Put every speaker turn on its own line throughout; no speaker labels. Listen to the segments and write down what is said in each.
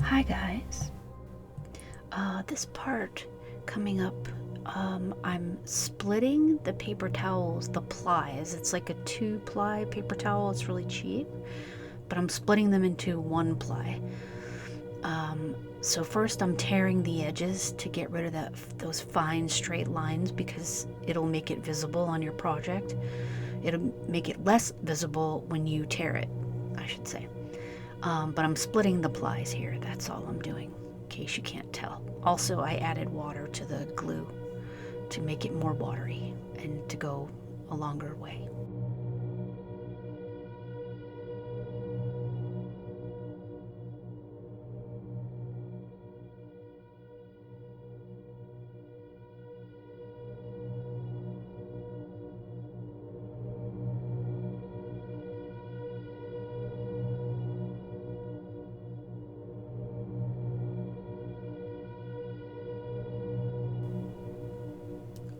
Hi guys. This part coming up, I'm splitting the paper towels, the plies. It's like a 2-ply paper towel. It's really cheap, but I'm splitting them into 1-ply. So first I'm tearing the edges to get rid of those fine straight lines because it'll make it visible on your project. It'll make it less visible when you tear it, I should say. But I'm splitting the plies here. That's all I'm doing, in case you can't tell. Also, I added water to the glue to make it more watery and to go a longer way.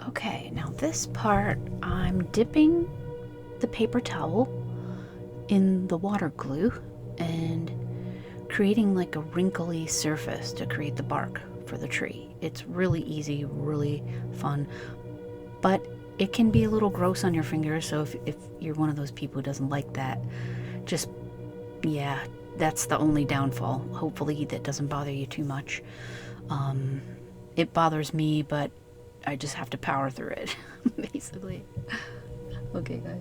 Okay, now this part, I'm dipping the paper towel in the water glue and creating like a wrinkly surface to create the bark for the tree. It's really easy, really fun, but it can be a little gross on your fingers, so if you're one of those people who doesn't like that, just, yeah, that's the only downfall. Hopefully that doesn't bother you too much. It bothers me, but I just have to power through it, basically. Okay, guys.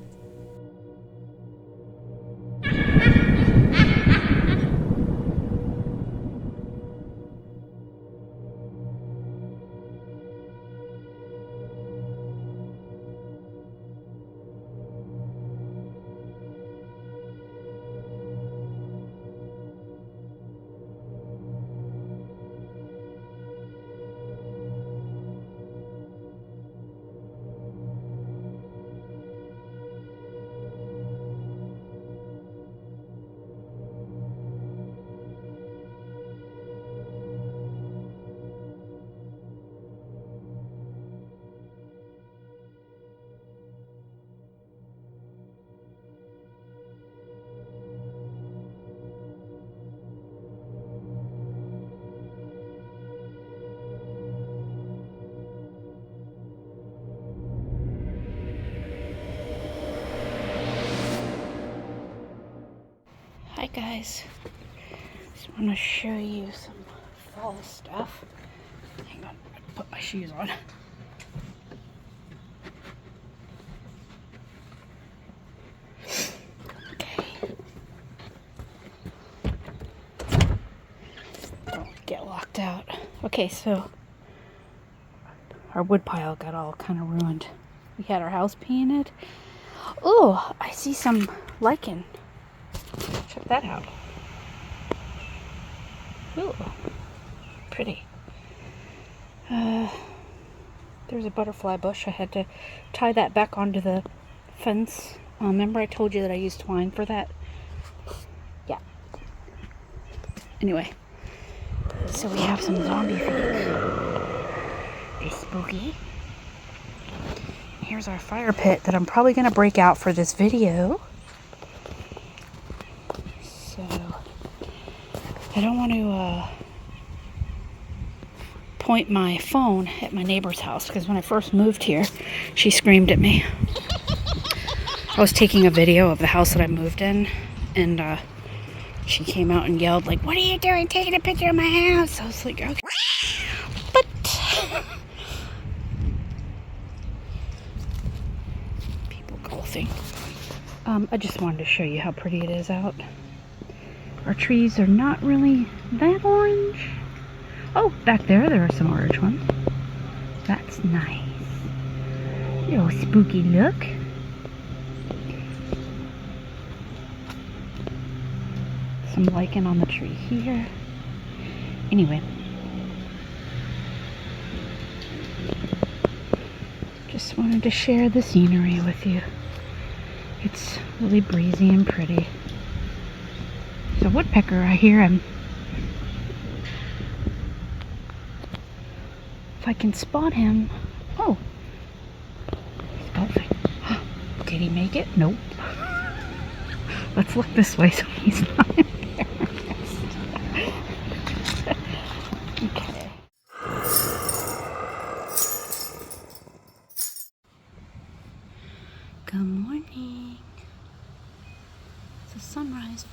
Hi guys, just want to show you some fall stuff. Hang on, I put my shoes on. Okay. Don't get locked out. Okay, so our wood pile got all kind of ruined. We had our house painted. Oh, I see some lichen. Check that out. Ooh, pretty. There's a butterfly bush. I had to tie that back onto the fence. Remember I told you that I used twine for that? Yeah. Anyway, so we have some zombie folk. It's spooky. Here's our fire pit that I'm probably going to break out for this video. I don't want to point my phone at my neighbor's house because when I first moved here, she screamed at me. I was taking a video of the house that I moved in, and she came out and yelled like, "What are you doing taking a picture of my house?" I was like, okay. But people golfing. I just wanted to show you how pretty it is out. Our trees are not really that orange. Oh, back there are some orange ones. That's nice. Little spooky look. Some lichen on the tree here. Anyway. Just wanted to share the scenery with you. It's really breezy and pretty. There's a woodpecker, I hear him. If I can spot him. Oh, he's golfing. Did he make it? Nope. Let's look this way so he's not embarrassed.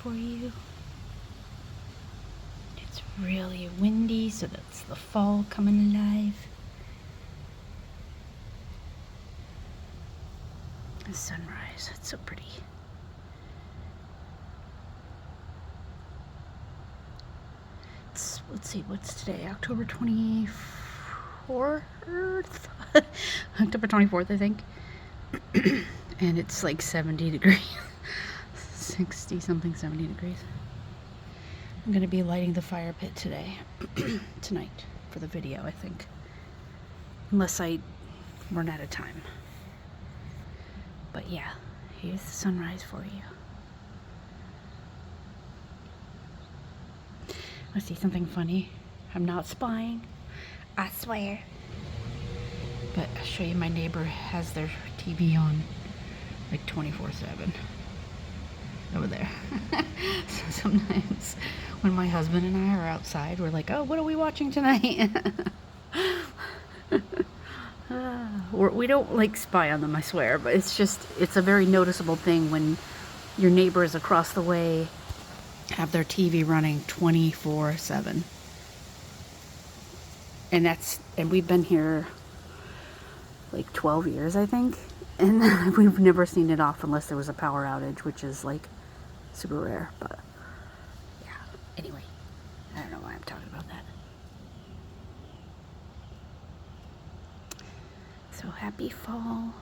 for you. It's really windy, so that's the fall coming alive. The sunrise, it's so pretty. Let's see, what's today? October 24th? October 24th, I think. And it's like 70 degrees. 60 something, 70 degrees. I'm gonna be lighting the fire pit today. Tonight for the video, I think. Unless I run out of time. But yeah, here's the sunrise for you. Let's see something funny. I'm not spying, I swear. But I'll show you, my neighbor has their TV on like 24/7 over there. So sometimes when my husband and I are outside, we're like, oh, what are we watching tonight? We don't like spy on them, I swear, but it's a very noticeable thing when your neighbors across the way have their TV running 24/7. And we've been here like 12 years, I think, and we've never seen it off unless there was a power outage, which is like super rare. But yeah, anyway, I don't know why I'm talking about that. So happy fall.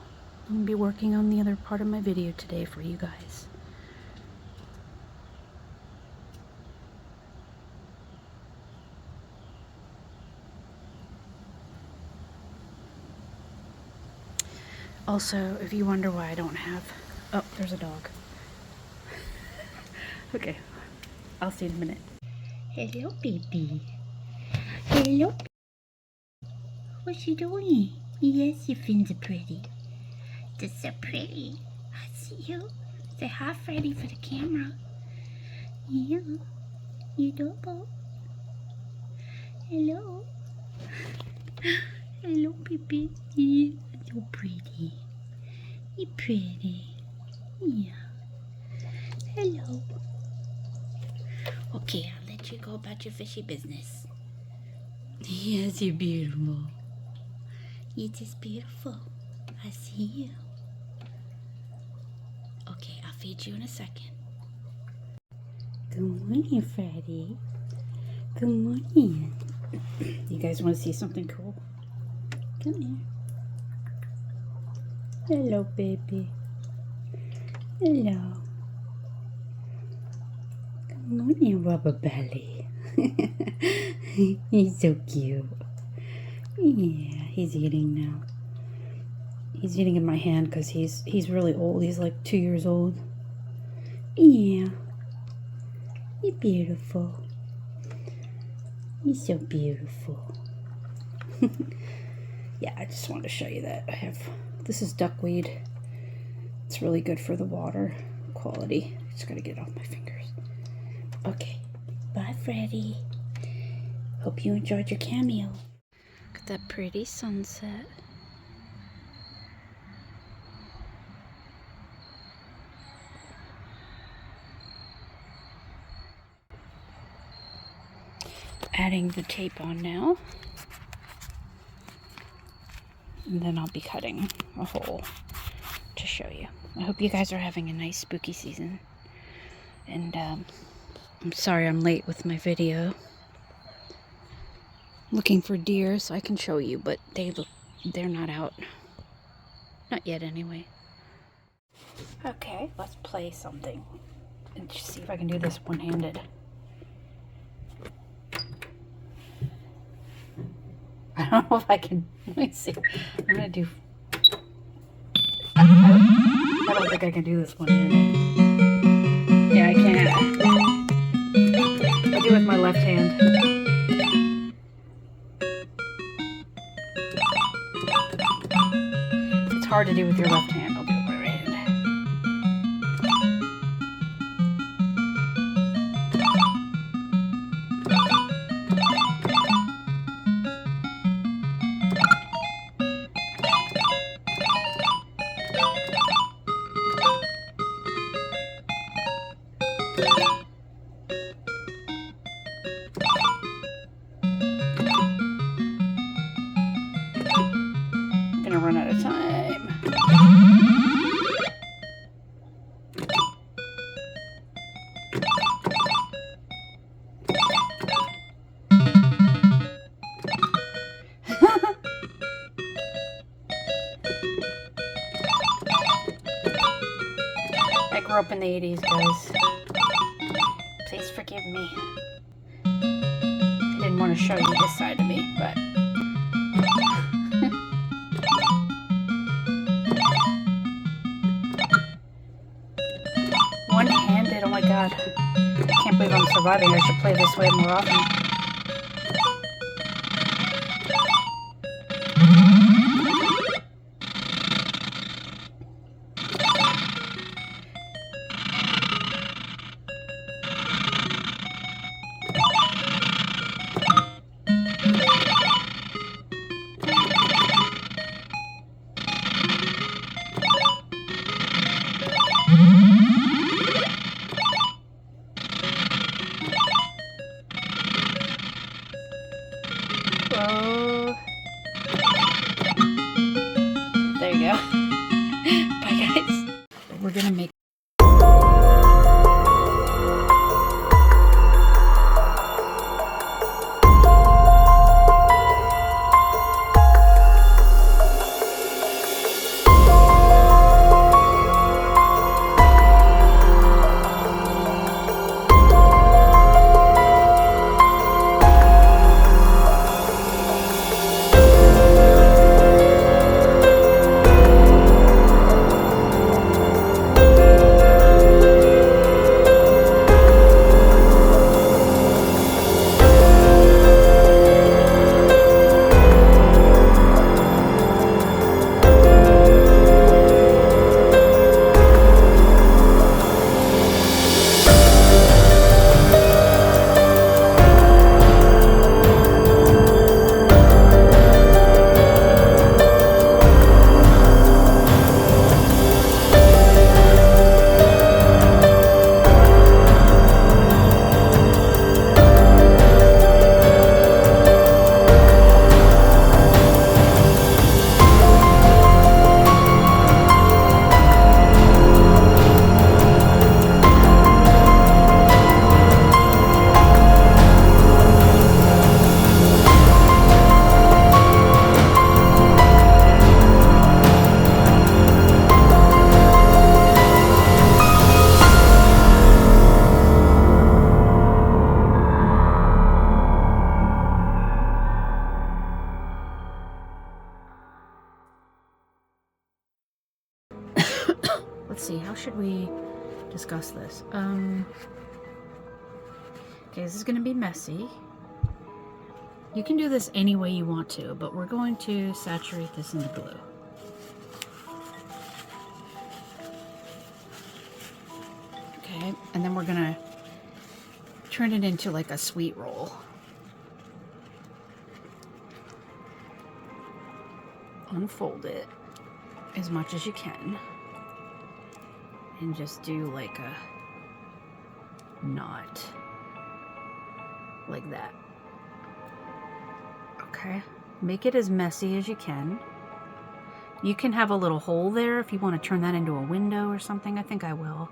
I'm gonna be working on the other part of my video today for you guys. Also, if you wonder why I don't have... Oh, there's a dog. Okay, I'll see you in a minute. Hello, baby. Hello. What's she doing? Yes, your fins are pretty. They're so pretty. I see you. Say hi, Freddy, for the camera. Yeah. You adorable. Hello. Hello, baby. Yeah. So pretty. You're pretty. Yeah. Hello. Okay, I'll let you go about your fishy business. Yes, you're beautiful. You're just beautiful. I see you. Okay, I'll feed you in a second. Good morning, Freddy. Good morning. You guys want to see something cool? Come here. Hello, baby. Hello. Good morning, Rubber Belly. He's so cute. Yeah, he's eating now. He's eating in my hand because he's really old. He's like 2 years old. Yeah. You're beautiful. You're so beautiful. Yeah, I just wanted to show you that. This is duckweed. It's really good for the water quality. Just gotta get it off my fingers. Okay. Bye, Freddy. Hope you enjoyed your cameo. Look at that pretty sunset. Adding the tape on now. And then I'll be cutting a hole to show you. I hope you guys are having a nice spooky season. And I'm sorry I'm late with my video. Looking for deer so I can show you, but they're not out. Not yet anyway. Okay, let's play something and see if I can do this one-handed. I don't know if I can. Let me see. I'm gonna do. I don't think I can do this one-handed. Yeah, I can't. I do it with my left hand. It's hard to do with your left hand. I'll do it with my right hand. grew up in the 80s, guys. Please forgive me. I didn't want to show you this side of me, but... One-handed, oh my god. I can't believe I'm surviving. I should play this way more often. Oh. There you go. Bye, guys. We're gonna make let's see, how should we discuss this? Okay, this is going to be messy. You can do this any way you want to, but we're going to saturate this in the glue. Okay, and then we're going to turn it into like a sweet roll. Unfold it as much as you can. And just do like a knot. Like that. Okay. Make it as messy as you can. You can have a little hole there if you want to turn that into a window or something. I think I will.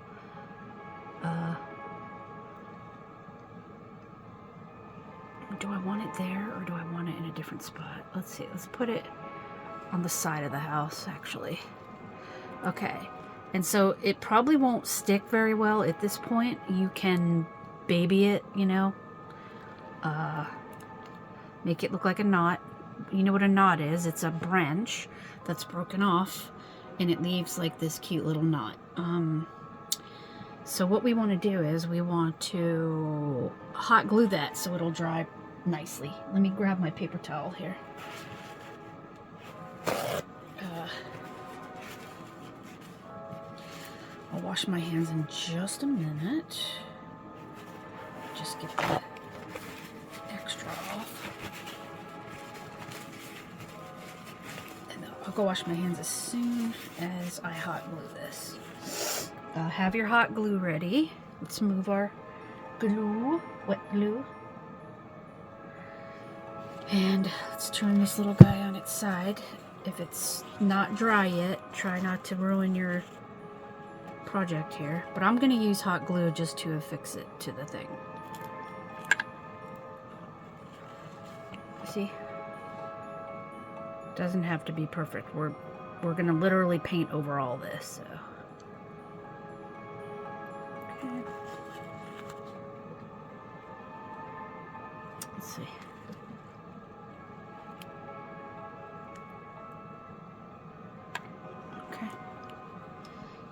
Do I want it there or do I want it in a different spot? Let's see. Let's put it on the side of the house, actually. Okay. And so it probably won't stick very well at this point. You can baby it, you know. Make it look like a knot. You know what a knot is? It's a branch that's broken off and it leaves like this cute little knot. So what we want to do is we want to hot glue that so it'll dry nicely. Let me grab my paper towel here. I'll wash my hands in just a minute. Just get that extra off. And I'll go wash my hands as soon as I hot glue this. Have your hot glue ready. Let's move our glue, wet glue. And let's turn this little guy on its side. If it's not dry yet, try not to ruin your project here. But I'm going to use hot glue just to affix it to the thing. See? Doesn't have to be perfect. We're going to literally paint over all this. So. Let's see. Okay.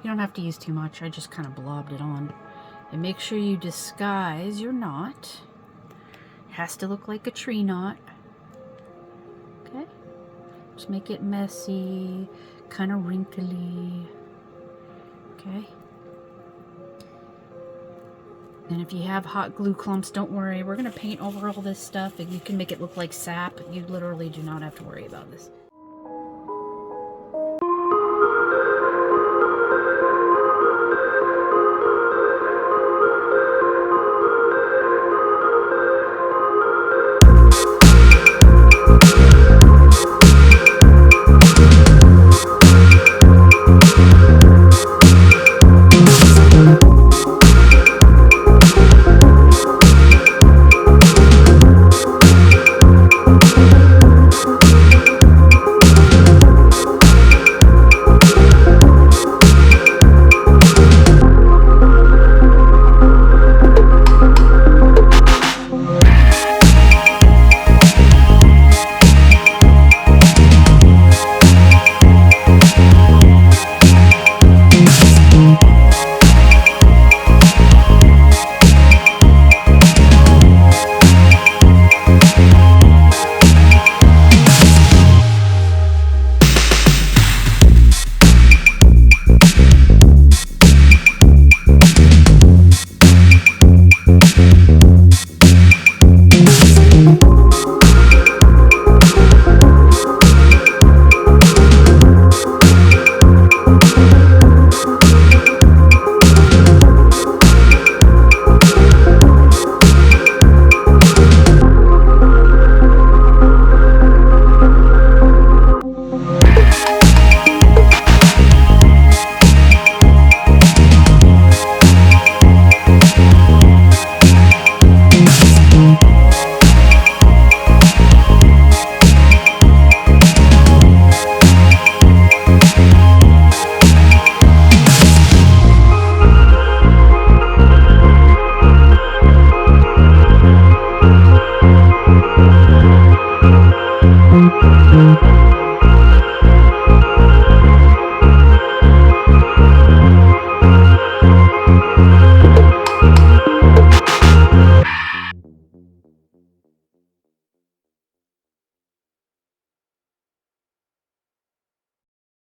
You don't have to use too much. I just kind of blobbed it on. And make sure you disguise your knot. It has to look like a tree knot. Okay. Just make it messy, kind of wrinkly. Okay. And if you have hot glue clumps, don't worry. We're going to paint over all this stuff and you can make it look like sap. You literally do not have to worry about this.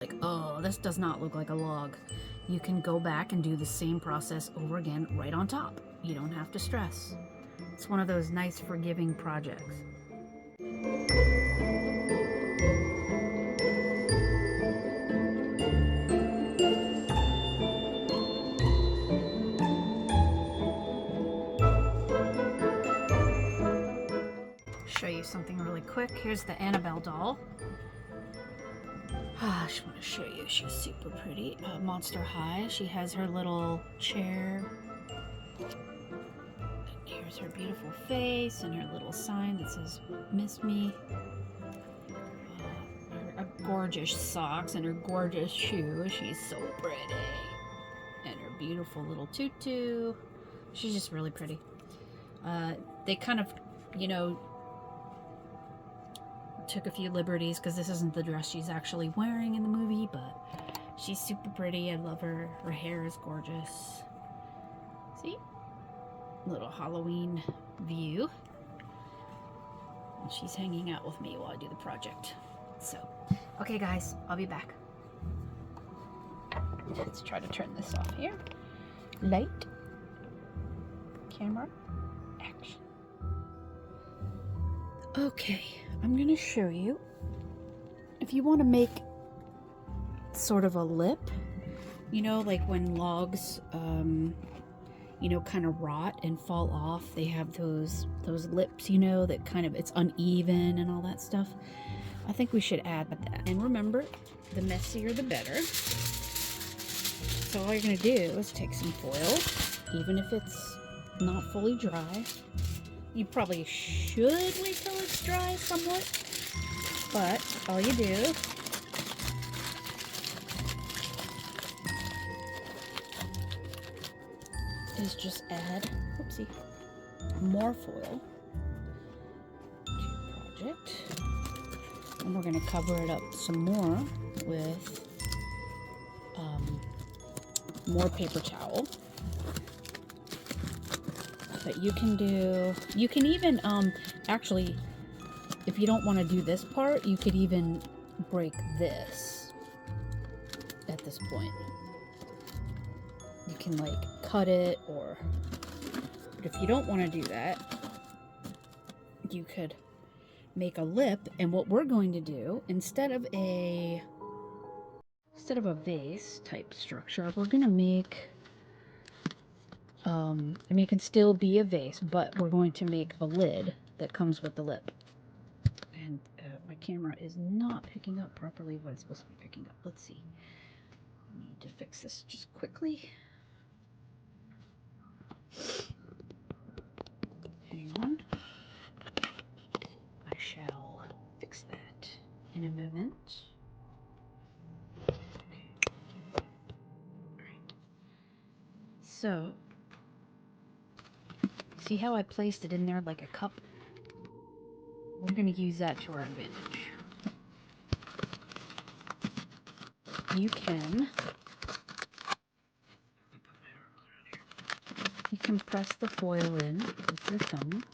Like, oh, this does not look like a log. You can go back and do the same process over again right on top. You don't have to stress. It's one of those nice forgiving projects. Show you something really quick. Here's the Annabelle doll. I just want to show you. She's super pretty. Monster High. She has her little chair. Here's her beautiful face and her little sign that says "Miss Me." Her gorgeous socks and her gorgeous shoes. She's so pretty. And her beautiful little tutu. She's just really pretty. They kind of, you know, took a few liberties because this isn't the dress she's actually wearing in the movie, but she's super pretty. I love her. Her hair is gorgeous. See? Little Halloween view. And she's hanging out with me while I do the project. So, okay guys, I'll be back. Let's try to turn this off here. Light. Camera. Action. Okay, I'm gonna show you. If you want to make sort of a lip, you know, like when logs, you know, kind of rot and fall off, they have those lips, you know, that kind of, it's uneven and all that stuff. I think we should add that. And remember, the messier the better. So all you're gonna do is take some foil, even if it's not fully dry. You probably should wait till it's dry somewhat, but all you do is just add, oopsie, more foil, it. And we're going to cover it up some more with more paper towel. But you can even, actually, if you don't want to do this part, you could even break this at this point. You can like cut it, or, but if you don't want to do that, you could make a lip. And what we're going to do, instead of a vase type structure, we're going to make, I mean, it can still be a vase, but we're going to make a lid that comes with the lip. And my camera is not picking up properly what it's supposed to be picking up. Let's see. I need to fix this just quickly. Hang on. I shall fix that in a moment. Alright. So, see how I placed it in there like a cup? We're going to use that to our advantage. You can press the foil in with your thumb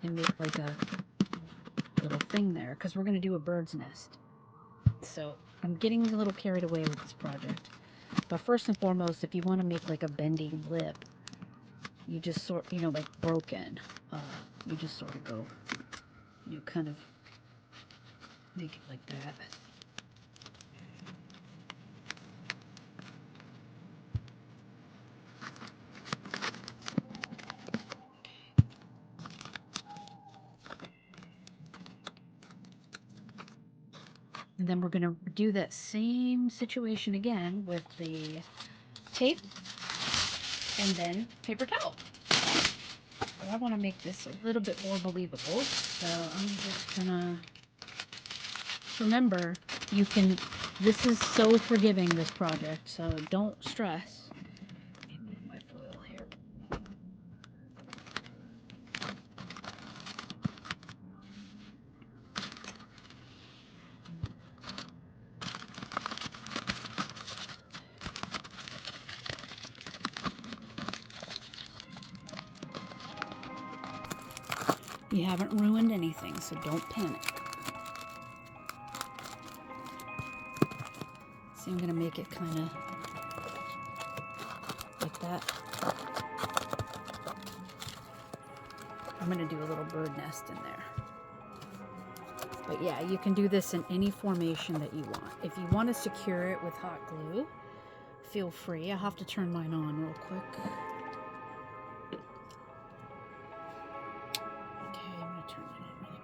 and make like a little thing there, because we're going to do a bird's nest. So I'm getting a little carried away with this project. But first and foremost, if you want to make like a bending lip, you just sort, like broken, you just sort of go, kind of make it like that. And then we're going to do that same situation again with the tape and then paper towel. But I want to make this a little bit more believable, so I'm just gonna, remember, this is so forgiving, this project, so don't stress. Let me move my foil here. You haven't ruined anything, so don't panic. See, I'm going to make it kind of like that. I'm going to do a little bird nest in there. But yeah, you can do this in any formation that you want. If you want to secure it with hot glue, feel free. I'll have to turn mine on real quick.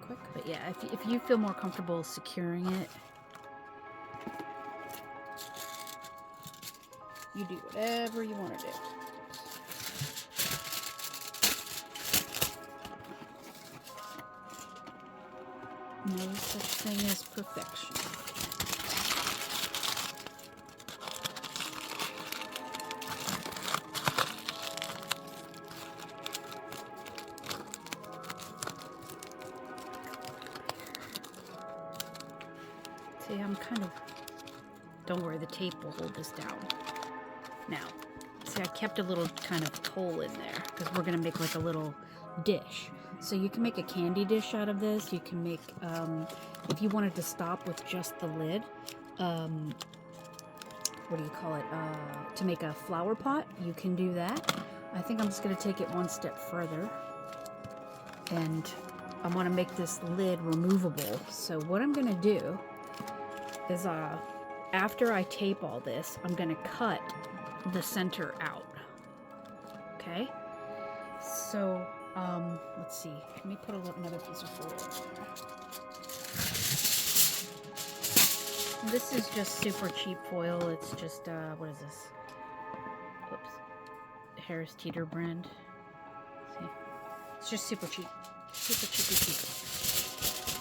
Quick, but yeah, if you feel more comfortable securing it, you do whatever you want to do. No such thing as perfection. See, I'm kind of, don't worry, the tape will hold this down. Now, see, I kept a little kind of hole in there because we're going to make like a little dish. So you can make a candy dish out of this. You can make, if you wanted to stop with just the lid, what do you call it? To make a flower pot, you can do that. I think I'm just going to take it one step further. And I want to make this lid removable. So what I'm going to do is after I tape all this, I'm going to cut the center out. Okay? So, let's see. Let me put another piece of foil in there. This is just super cheap foil. It's just, what is this? Whoops. Harris Teeter brand. See? It's just super cheap. Super cheapy cheap.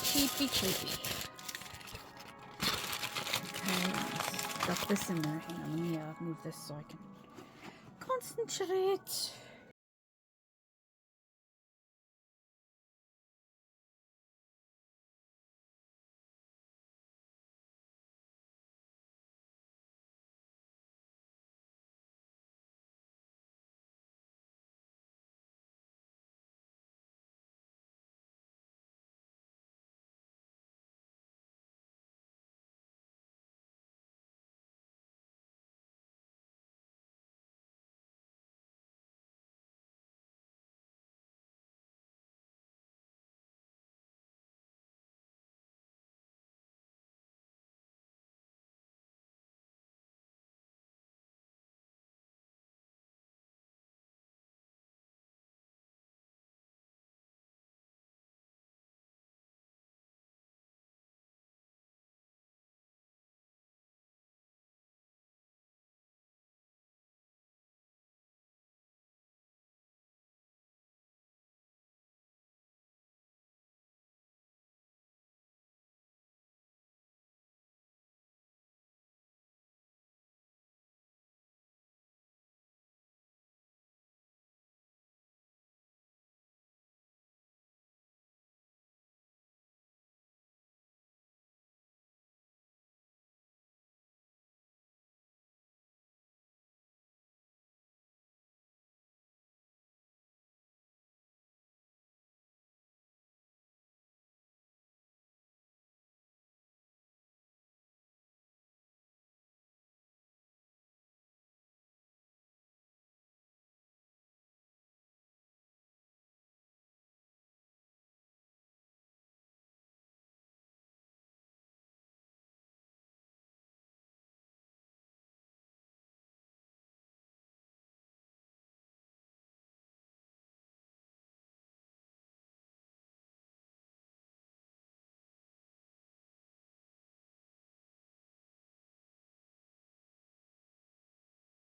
Cheapy cheapy. Stuff this in there. Hang on, let me move this so I can concentrate.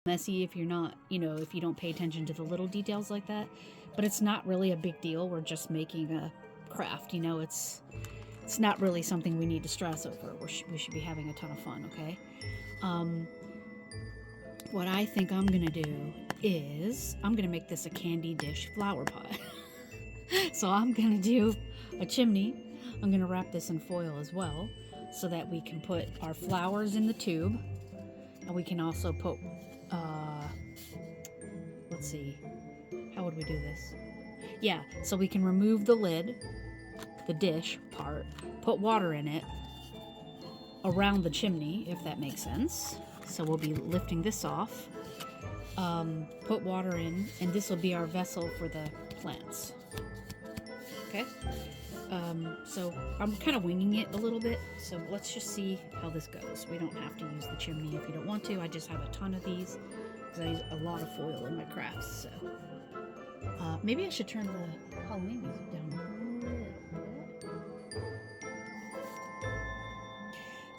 messy if you're not, if you don't pay attention to the little details like that. But it's not really a big deal. We're just making a craft, it's not really something we need to stress over. We should be having a ton of fun, okay? What I think I'm gonna do is I'm gonna make this a candy dish flower pot. So I'm gonna do a chimney. I'm gonna wrap this in foil as well, so that we can put our flowers in the tube, and we can also put, let's see, how would we do this? Yeah, so we can remove the lid, the dish part, put water in it around the chimney, if that makes sense. So we'll be lifting this off, put water in, and this will be our vessel for the plants. Okay? So I'm kind of winging it a little bit, so let's just see how this goes. We don't have to use the chimney if you don't want to. I just have a ton of these because I use a lot of foil in my crafts. So maybe I should turn the Halloween music down a little bit.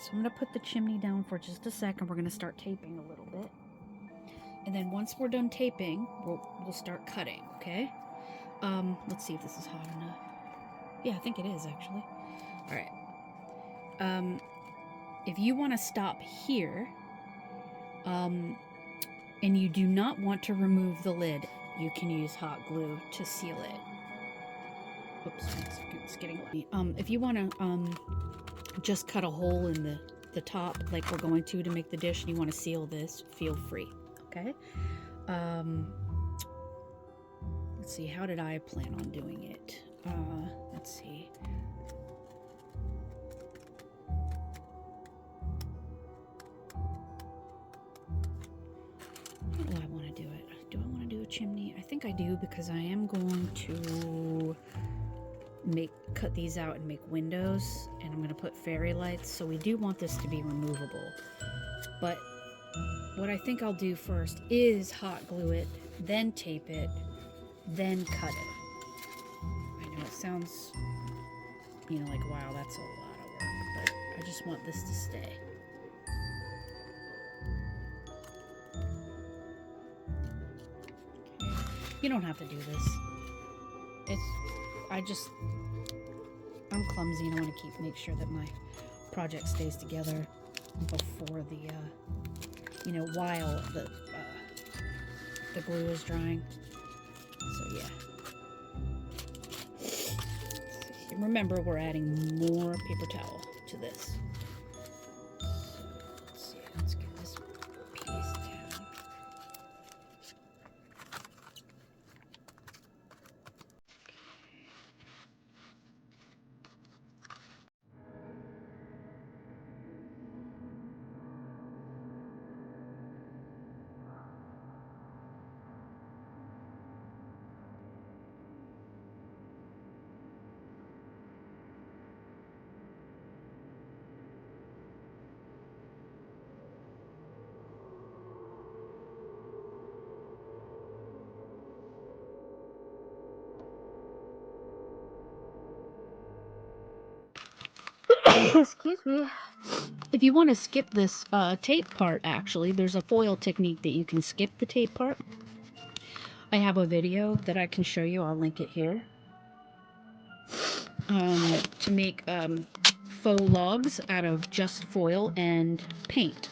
So I'm going to put the chimney down for just a second. We're going to start taping a little bit. And then once we're done taping, we'll start cutting, okay? Let's see if this is hot enough. Yeah, I think it is, actually. All right. If you want to stop here, and you do not want to remove the lid, you can use hot glue to seal it. Oops, it's getting wet. If you want to just cut a hole in the top, like we're going to make the dish, and you want to seal this, feel free. Okay. Let's see. How did I plan on doing it? Let's see. How do I want to do it? Do I want to do a chimney? I think I do, because I am going to cut these out and make windows, and I'm going to put fairy lights, so we do want this to be removable. But what I think I'll do first is hot glue it, then tape it, then cut it. I know it sounds, like, wow, that's a lot of work, but I just want this to stay. Okay. You don't have to do this. I'm clumsy, and I want to make sure that my project stays together before while the glue is drying. So yeah. And remember, we're adding more paper towel to this. So let's see, let's get this piece down. Excuse me. If you want to skip this tape part, actually, there's a foil technique that you can skip the tape part. I have a video that I can show you. I'll link it here. To make faux logs out of just foil and paint.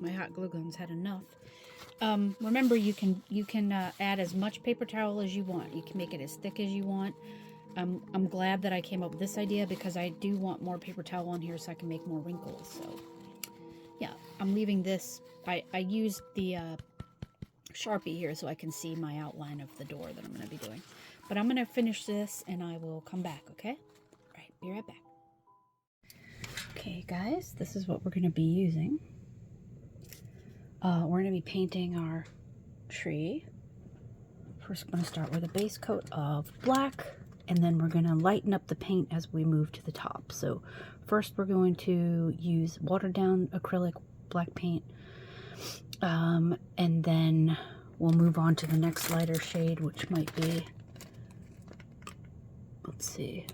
My hot glue gun's had enough. Remember, you can add as much paper towel as you want. You can make it as thick as you want. I'm glad that I came up with this idea because I do want more paper towel on here so I can make more wrinkles. So yeah, I'm leaving this. I used the Sharpie here so I can see my outline of the door that I'm going to be doing. But I'm going to finish this and I will come back, okay? All right, be right back. Okay, guys, this is what we're going to be using. We're going to be painting our tree. First, I'm going to start with a base coat of black, and then we're going to lighten up the paint as we move to the top. So first we're going to use watered down acrylic black paint, and then we'll move on to the next lighter shade, which might be, let's see,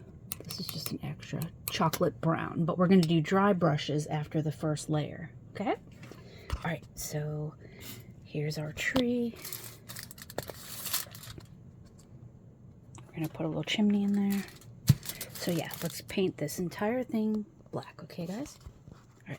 this is just an extra chocolate brown, but we're going to do dry brushes after the first layer, okay? All right, so here's our tree. We're going to put a little chimney in there. So yeah, let's paint this entire thing black, okay guys? All right,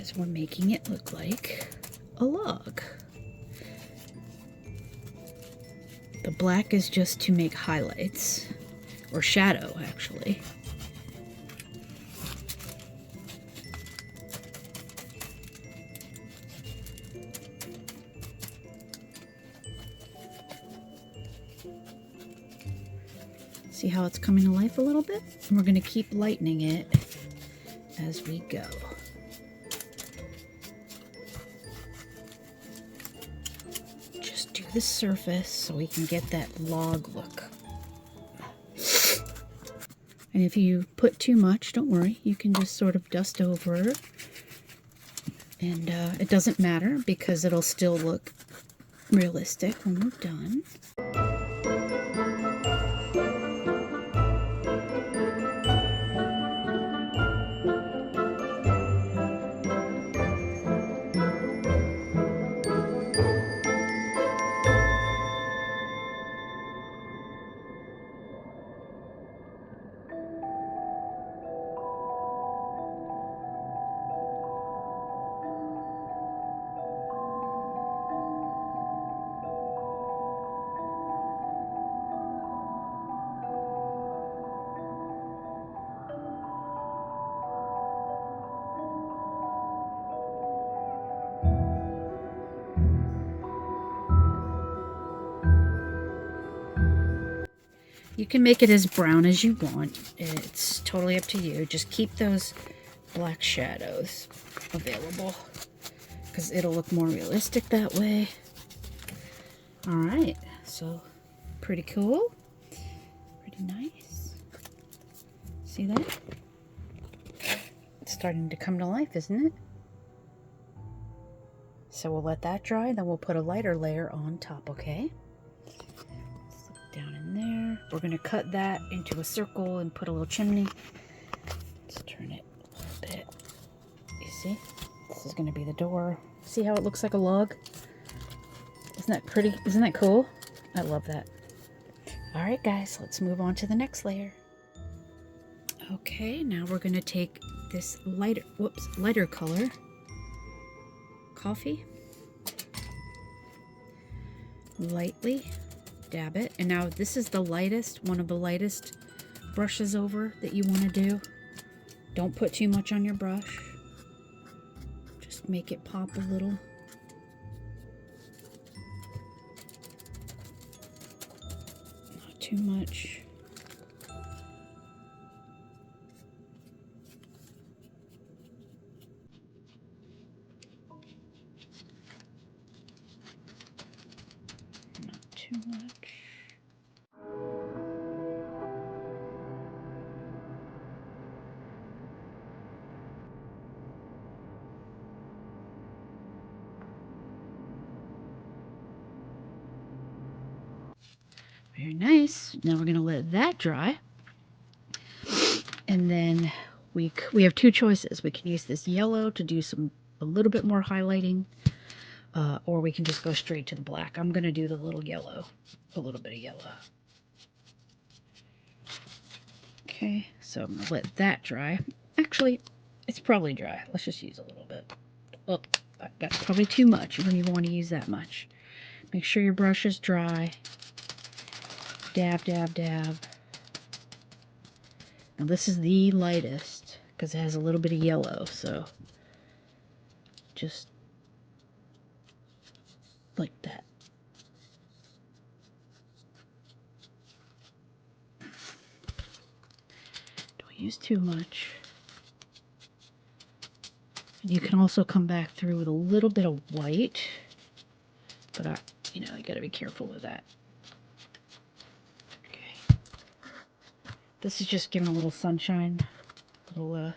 So we're making it look like a log. The black is just to make highlights, or shadow actually. See how it's coming to life a little bit? And we're going to keep lightening it as we go. Just do the surface so we can get that log look. And if you put too much, don't worry, you can just sort of dust over it. And it doesn't matter because it'll still look realistic when we're done. You can make it as brown as you want. It's totally up to you. Just keep those black shadows available because it'll look more realistic that way. All right, so pretty cool. Pretty nice. See that? It's starting to come to life, isn't it? So we'll let that dry, then we'll put a lighter layer on top, okay? Down in there. We're going to cut that into a circle and put a little chimney. Let's turn it a little bit. You see? This is going to be the door. See how it looks like a log? Isn't that pretty? Isn't that cool? I love that. All right, guys, let's move on to the next layer. Okay, now we're going to take this lighter color, coffee, lightly dab it. And now this is the lightest, one of the lightest brushes over that you want to do. Don't put too much on your brush. Just make it pop a little. Not too much. Not too much. Very nice. Now we're going to let that dry. And then we have two choices. We can use this yellow to do a little bit more highlighting, or we can just go straight to the black. I'm going to do the little yellow, a little bit of yellow. Okay, so I'm going to let that dry. Actually, it's probably dry. Let's just use a little bit. Well, that's probably too much. You don't even want to use that much. Make sure your brush is dry. Dab, dab, dab. Now this is the lightest because it has a little bit of yellow, so just like that. Don't use too much. And you can also come back through with a little bit of white, but you gotta be careful with that. Okay. This is just giving a little sunshine, a little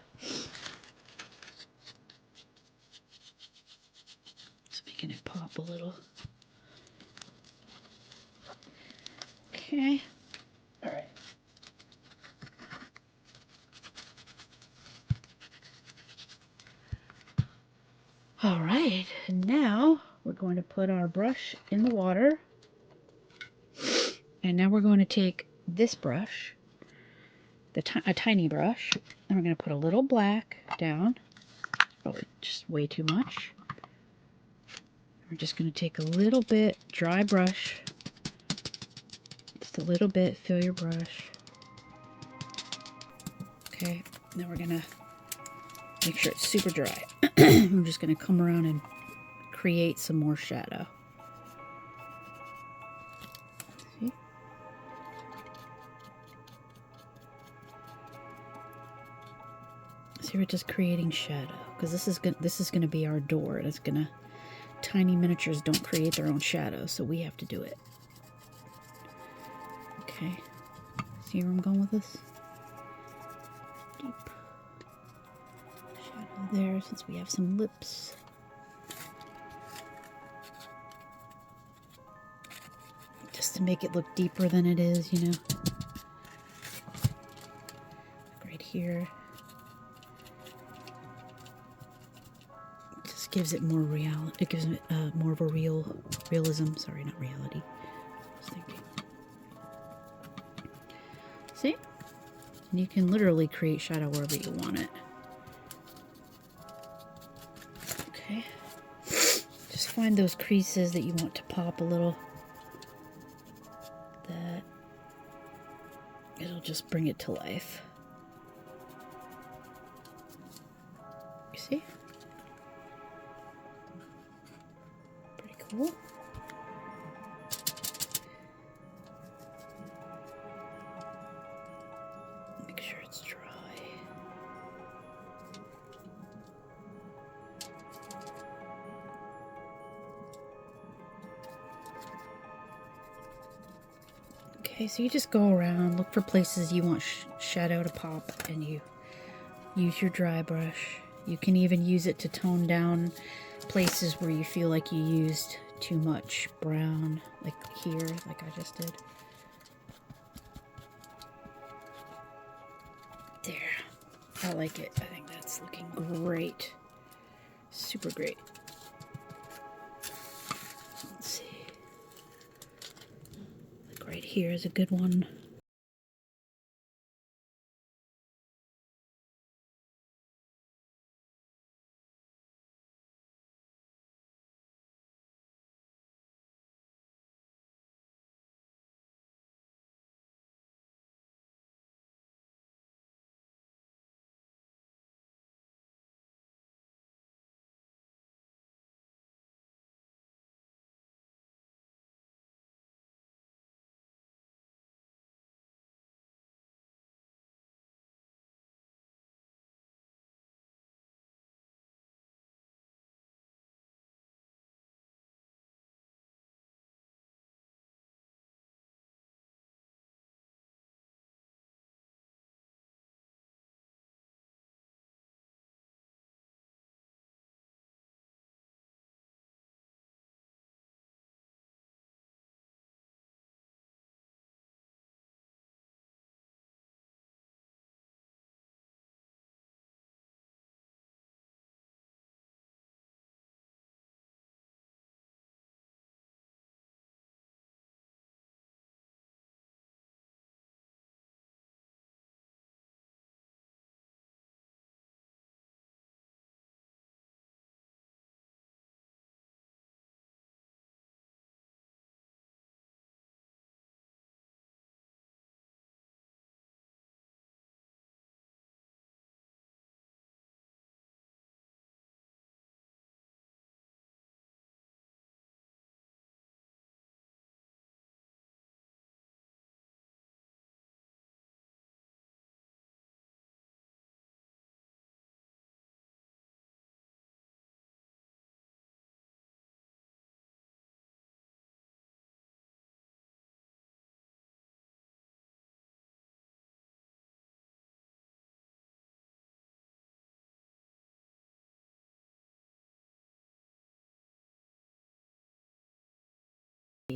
just making it pop a little. Okay. All right. All right, and now we're going to put our brush in the water. And now we're going to take this brush, a tiny brush, and we're going to put a little black down. Probably just way too much. We're just going to take a little bit, dry brush, just a little bit, fill your brush. Okay, now we're going to make sure it's super dry. I'm just going to come around and create some more shadow. See? See, we're just creating shadow because this is going to be our door. And it's going to, tiny miniatures don't create their own shadow, so we have to do it. Okay, see where I'm going with this? Deep shadow there, since we have some lips. Just to make it look deeper than it is, you know. Right here. Just gives it more reality. It gives it more of a realism. Sorry, not reality. I was thinking. See? And you can literally create shadow wherever you want it. Okay. Just find those creases that you want to pop a little. That it'll just bring it to life. You see? Pretty cool. Make sure it's dry. Okay, so you just go around, look for places you want shadow to pop, and you use your dry brush. You can even use it to tone down places where you feel like you used too much brown, like here, like I just did. There. I like it. I think that's looking great. Super great. Let's see. Like right here is a good one.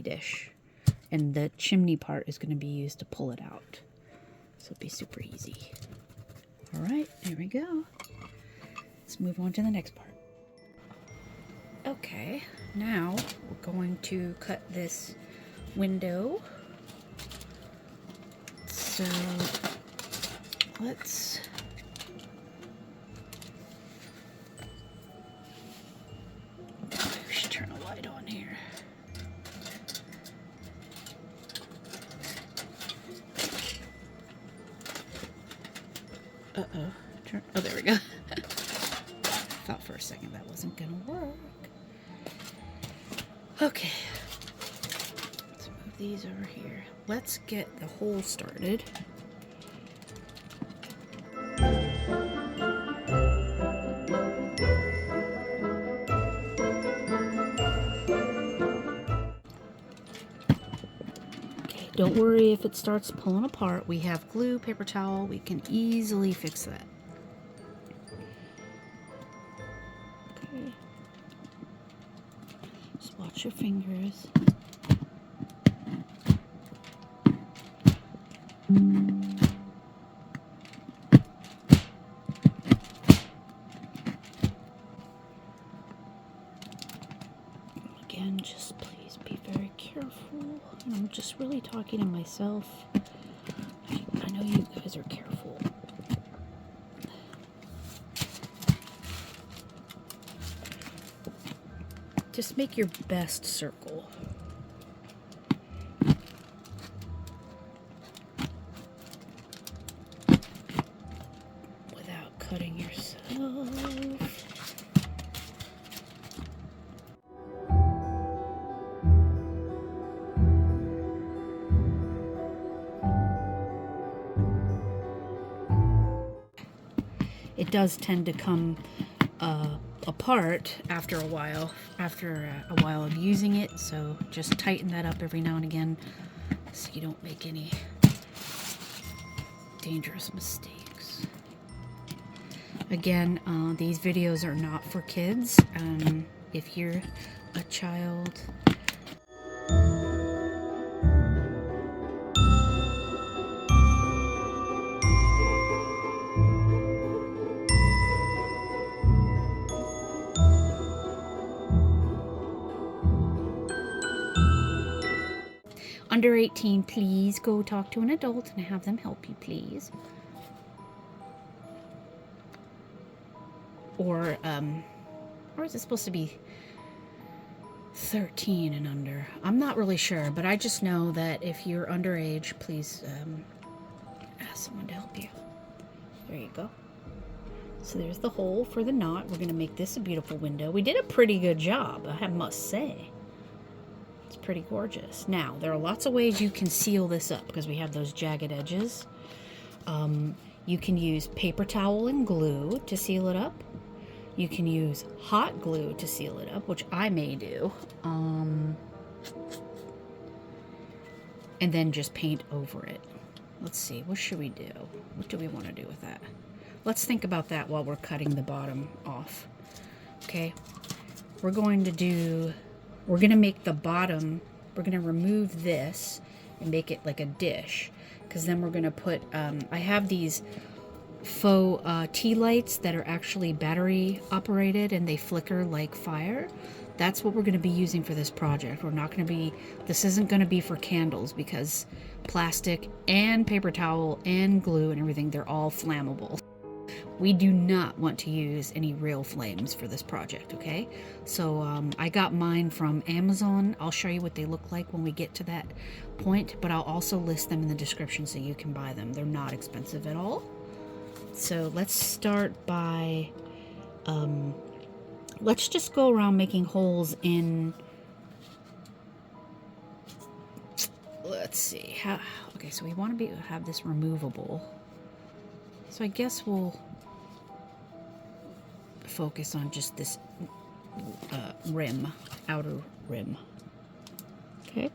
Dish, and the chimney part is going to be used to pull it out, so it'll be super easy. All right, there we go. Let's move on to the next part. Okay, now we're going to cut this window. So let's Uh-oh. Oh, there we go. Thought for a second that wasn't gonna work. Okay. Let's move these over here. Let's get the hole started. Okay, don't worry if it starts pulling apart. We have glue, paper towel. We can easily fix that. Okay. Just watch your fingers. Again, just please be very careful. And I'm just really talking to myself. I know you guys are careful. Just make your best circle. Without cutting yourself. It does tend to come apart after a while of using it, so just tighten that up every now and again so you don't make any dangerous mistakes. Again, these videos are not for kids. If you're a child, under 18, please go talk to an adult and have them help you, please. Or is it supposed to be 13 and under? I'm not really sure, but I just know that if you're underage, please ask someone to help you. There you go. So there's the hole for the knot. We're going to make this a beautiful window. We did a pretty good job, I must say. It's pretty gorgeous. Now, there are lots of ways you can seal this up because we have those jagged edges. You can use paper towel and glue to seal it up. You can use hot glue to seal it up, which I may do. And then just paint over it. Let's see, what should we do? What do we want to do with that? Let's think about that while we're cutting the bottom off. Okay, we're going to make the bottom, we're going to remove this and make it like a dish. Because then we're going to put, I have these faux tea lights that are actually battery operated and they flicker like fire. That's what we're going to be using for this project. This isn't going to be for candles because plastic and paper towel and glue and everything, they're all flammable. We do not want to use any real flames for this project, okay? So I got mine from Amazon. I'll show you what they look like when we get to that point, but I'll also list them in the description so you can buy them. They're not expensive at all. So let's start by, let's just go around making holes in, let's see, okay, so we want to have this removable. So I guess we'll focus on just this rim, outer rim. Okay.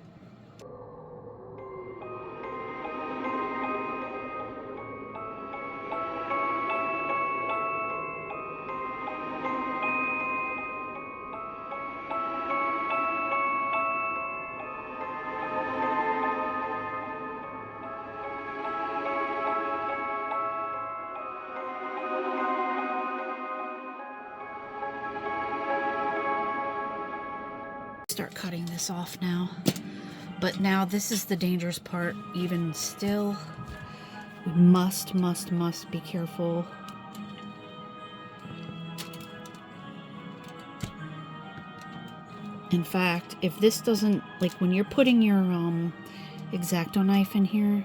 Start cutting this off now, but now this is the dangerous part. Even still, we must be careful. In fact, if this doesn't, like when you're putting your X-Acto knife in here,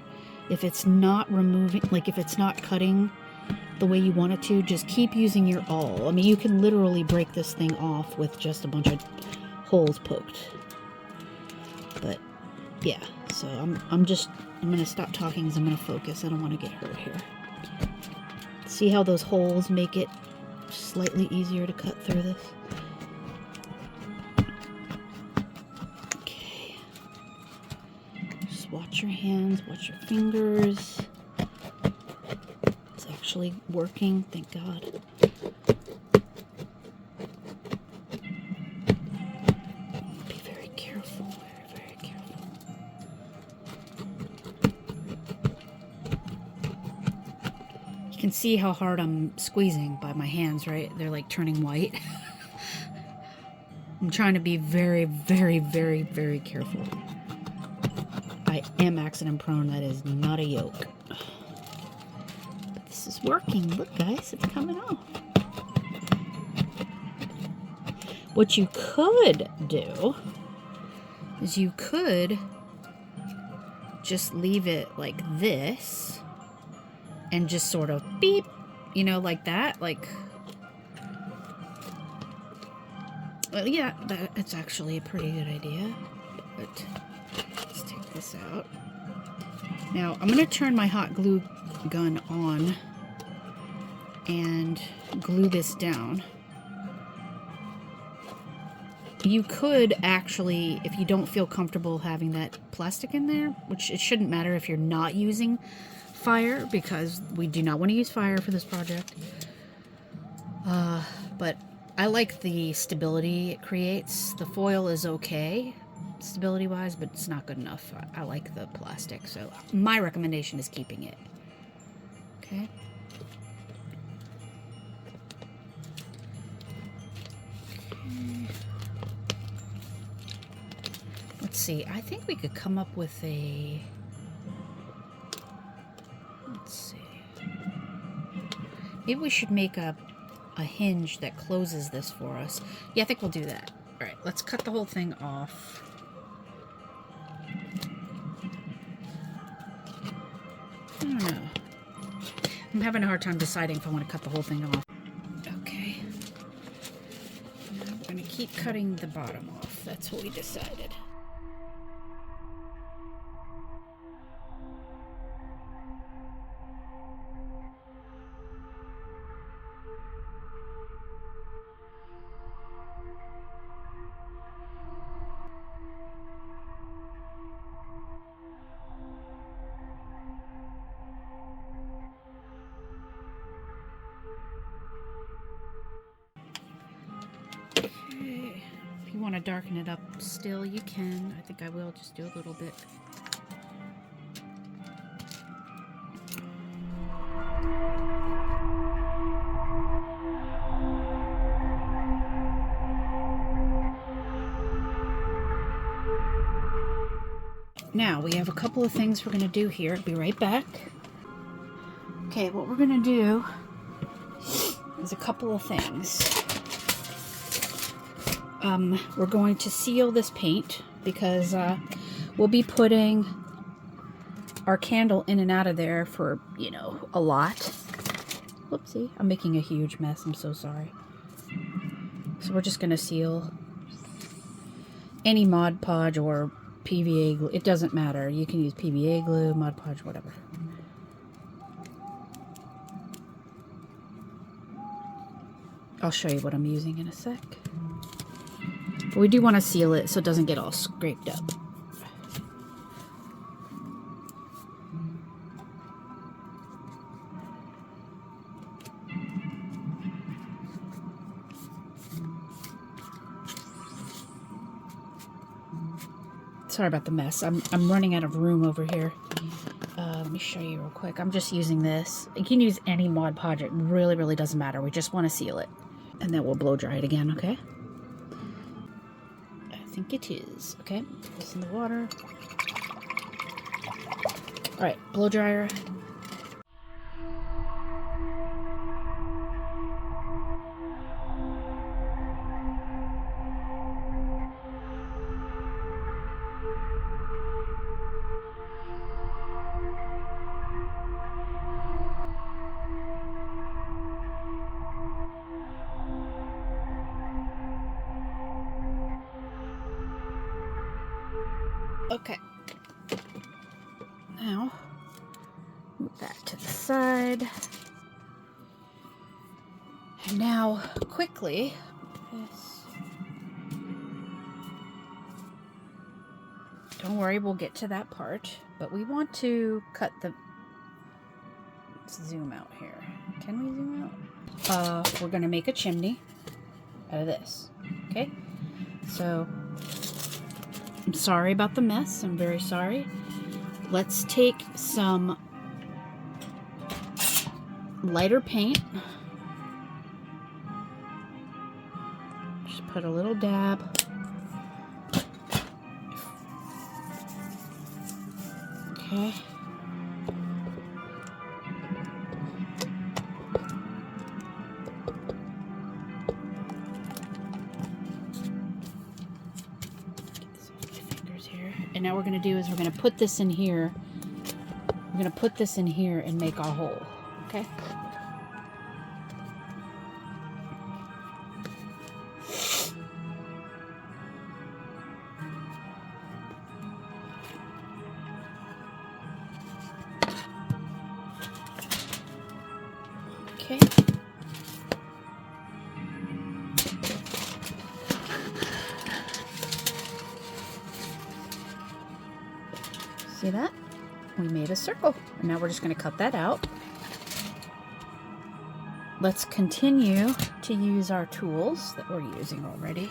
if it's not removing, like if it's not cutting the way you want it to, just keep using your awl. I mean, you can literally break this thing off with just a bunch of holes poked. But yeah, so I'm gonna stop talking because I'm gonna focus. I don't want to get hurt here. See how those holes make it slightly easier to cut through this? Okay. Just watch your hands, watch your fingers. It's actually working, thank God. Be very careful, very careful. You can see how hard I'm squeezing by my hands, right? They're like turning white. I'm trying to be very, very, very, very careful. I am accident prone, that is not a yoke. But this is working. Look guys, it's coming off. What you could do is you could just leave it like this and just sort of beep, you know, like that, like, well, yeah, it's actually a pretty good idea, but let's take this out. Now, I'm going to turn my hot glue gun on and glue this down. You could actually, if you don't feel comfortable having that plastic in there, which it shouldn't matter if you're not using fire, because we do not want to use fire for this project. But I like the stability it creates. The foil is okay, stability-wise, but it's not good enough. I like the plastic, so my recommendation is keeping it. Okay. Let's see, I think we could come up with a... Let's see. Maybe we should make a hinge that closes this for us. Yeah, I think we'll do that. Alright, let's cut the whole thing off. I don't know. I'm having a hard time deciding if I want to cut the whole thing off. Okay. Now we're going to keep cutting the bottom off. That's what we decided. If you want to darken it up still, you can. I think I will just do a little bit. Now, we have a couple of things we're going to do here. I'll be right back. Okay, what we're going to do is a couple of things. We're going to seal this paint because we'll be putting our candle in and out of there for, you know, a lot. Whoopsie, I'm making a huge mess. I'm so sorry. So we're just going to seal any Mod Podge or PVA glue. It doesn't matter. You can use PVA glue, Mod Podge, whatever. I'll show you what I'm using in a sec. But we do want to seal it so it doesn't get all scraped up. Sorry about the mess. I'm running out of room over here. Let me show you real quick. I'm just using this. You can use any Mod Podge. It really doesn't matter. We just want to seal it. And then we'll blow dry it again, okay? I think it is. Okay, put this in the water. Alright, blow dryer. Okay. Now, move that to the side. And now, quickly, this. Don't worry, we'll get to that part. But we want to cut the... Let's zoom out here. Can we zoom out? We're going to make a chimney out of this. Okay? So, I'm sorry about the mess. I'm very sorry. Let's take some lighter paint. Just put a little dab. Okay. And now what we're going to do is we're going to put this in here. We're going to put this in here and make our hole. Okay? Okay. See that? We made a circle. And now we're just going to cut that out. Let's continue to use our tools that we're using already.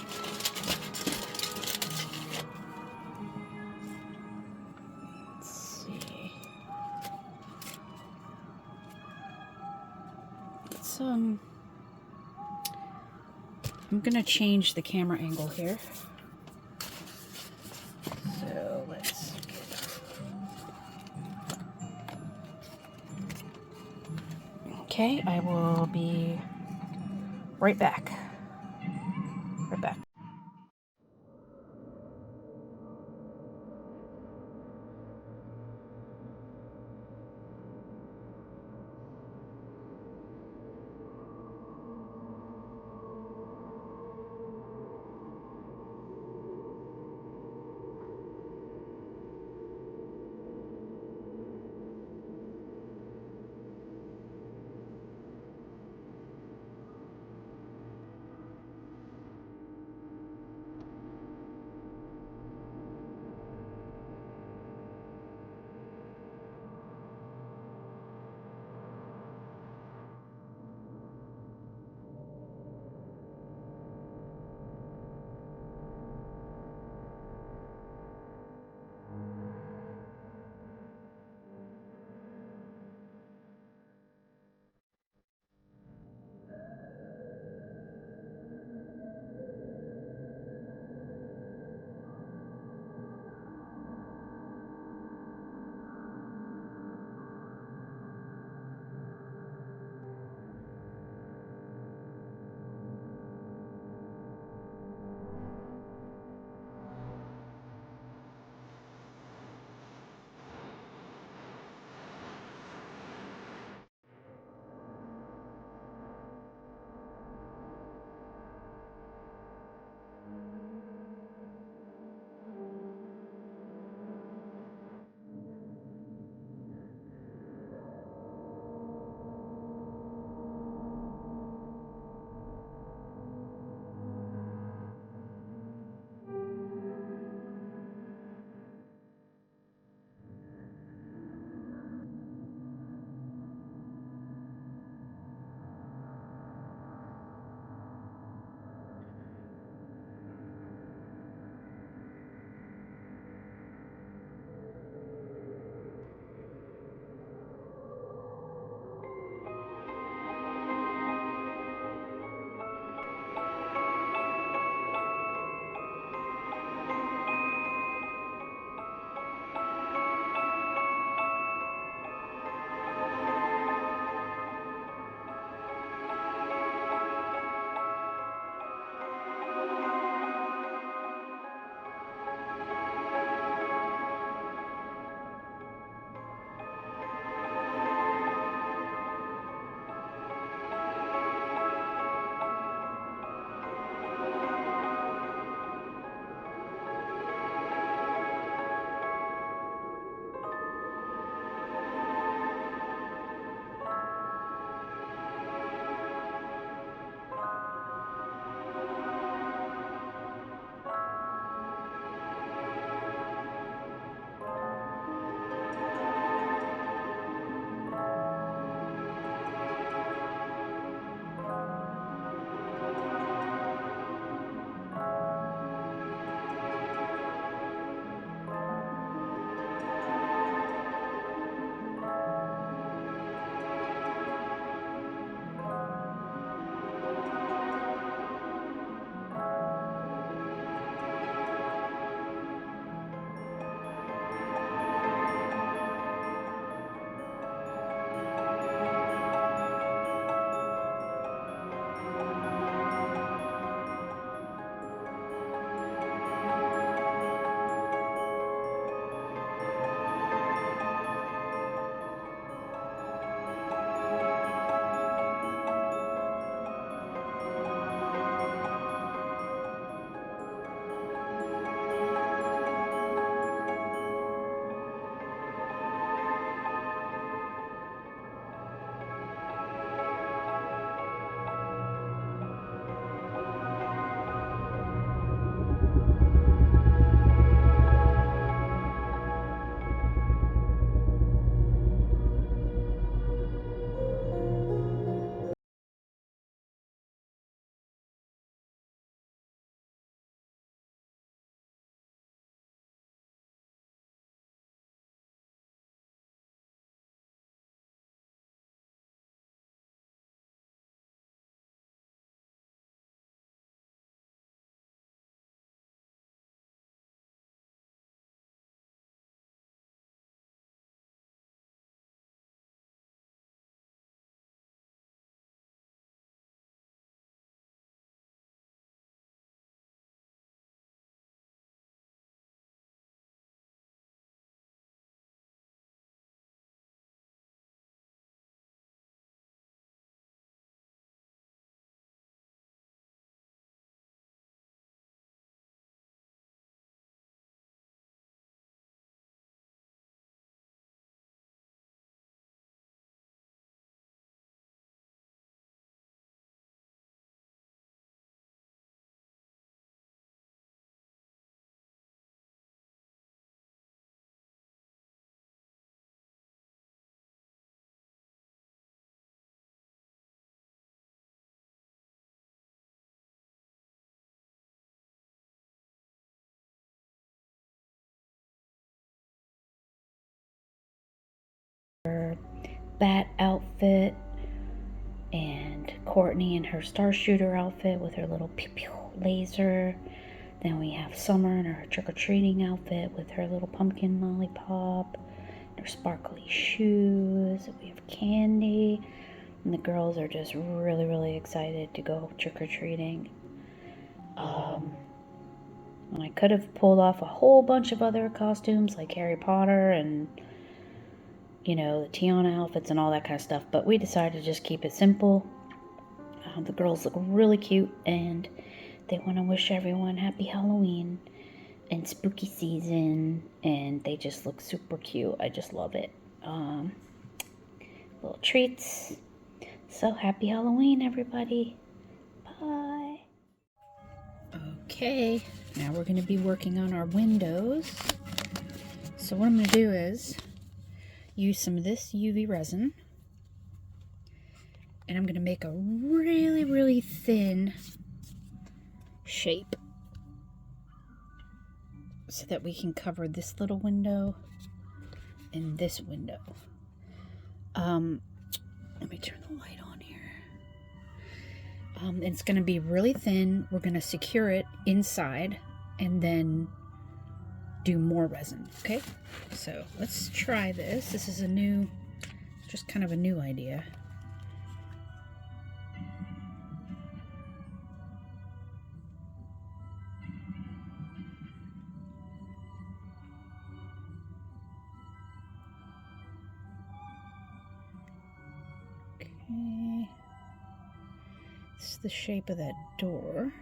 Let's see. I'm going to change the camera angle here. So let's get... Okay, I will be right back. Right back. bat outfit, and Courtney in her star shooter outfit with her little pew pew laser. Then we have Summer in her trick-or-treating outfit with her little pumpkin lollipop, her sparkly shoes. We have Candy, and the girls are just really, really excited to go trick-or-treating. And I could have pulled off a whole bunch of other costumes like Harry Potter and, you know, the Tiana outfits and all that kind of stuff, but we decided to just keep it simple. The girls look really cute, and they want to wish everyone happy Halloween and spooky season, and they just look super cute. I just love it. Little treats. So happy Halloween, everybody. Bye. Okay, now we're going to be working on our windows. So what I'm going to do is use some of this UV resin, and I'm going to make a really, really thin shape so that we can cover this little window and this window. Let me turn the light on here. It's going to be really thin. We're going to secure it inside and then do more resin. Okay, so let's try this. This is just kind of a new idea. Okay, this is the shape of that door.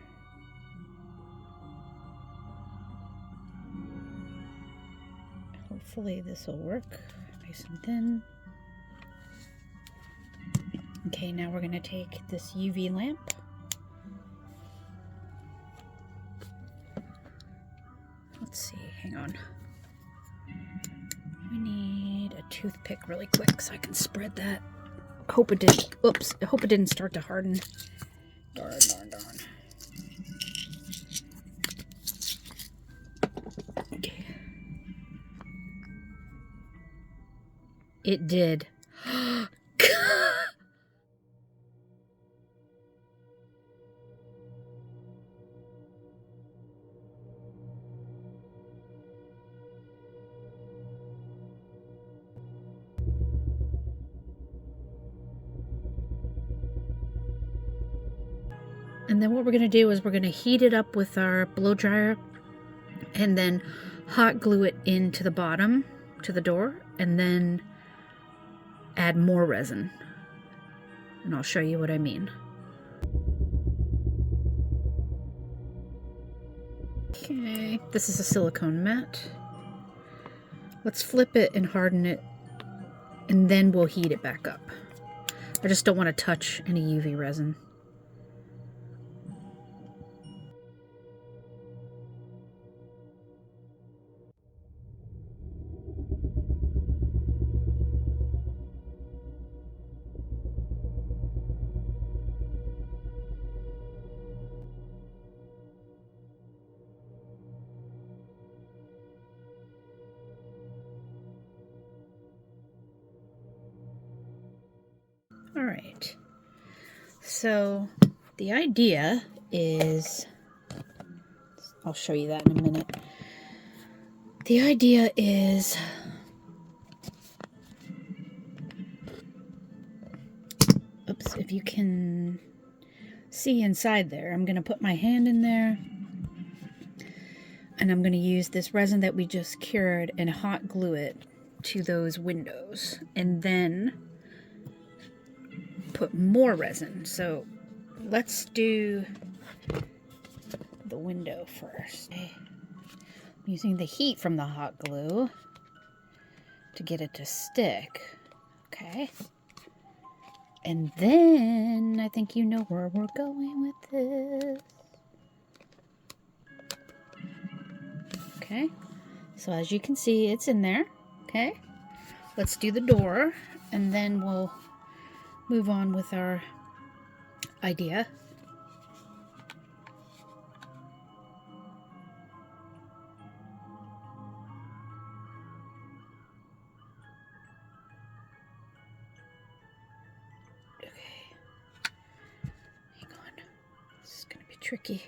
Hopefully this will work. Nice and thin. Okay, now we're going to take this UV lamp. Let's see, hang on. We need a toothpick really quick so I can spread that. Hope it didn't, oops, I hope it didn't start to harden. Darn. Okay. It did. And then what we're going to do is we're going to heat it up with our blow dryer and then hot glue it into the bottom to the door and then add more resin. And I'll show you what I mean. Okay, this is a silicone mat. Let's flip it and harden it, and then we'll heat it back up. I just don't want to touch any UV resin. All right, so the idea is, I'll show you that in a minute. The idea is oops, if you can see inside there, I'm going to put my hand in there and I'm going to use this resin that we just cured and hot glue it to those windows and then put more resin. So let's do the window first. I'm using the heat from the hot glue to get it to stick. Okay. And then I think you know where we're going with this. Okay. So as you can see, it's in there. Okay. Let's do the door and then we'll move on with our idea. tricky.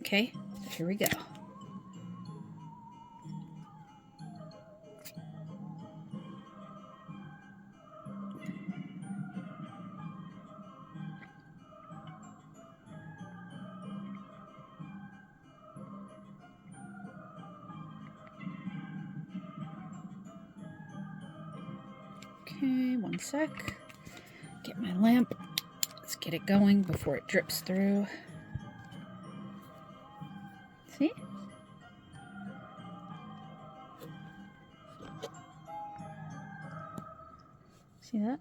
Okay, here we go. Okay, one sec. Get my lamp. Let's get it going before it drips through. See? See that?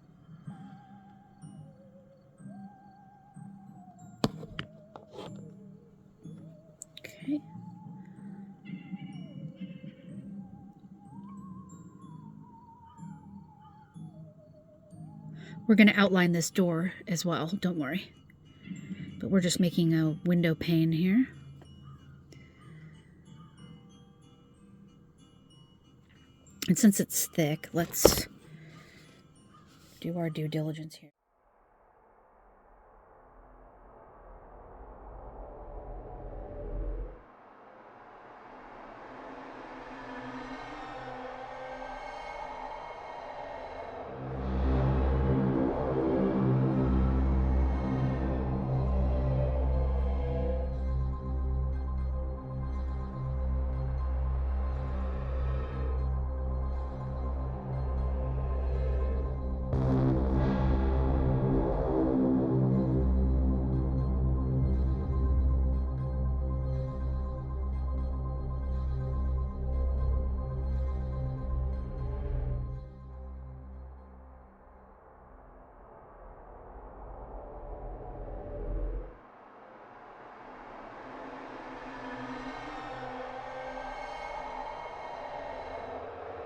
Okay. We're going to outline this door as well, don't worry. But we're just making a window pane here. And since it's thick, let's do our due diligence here.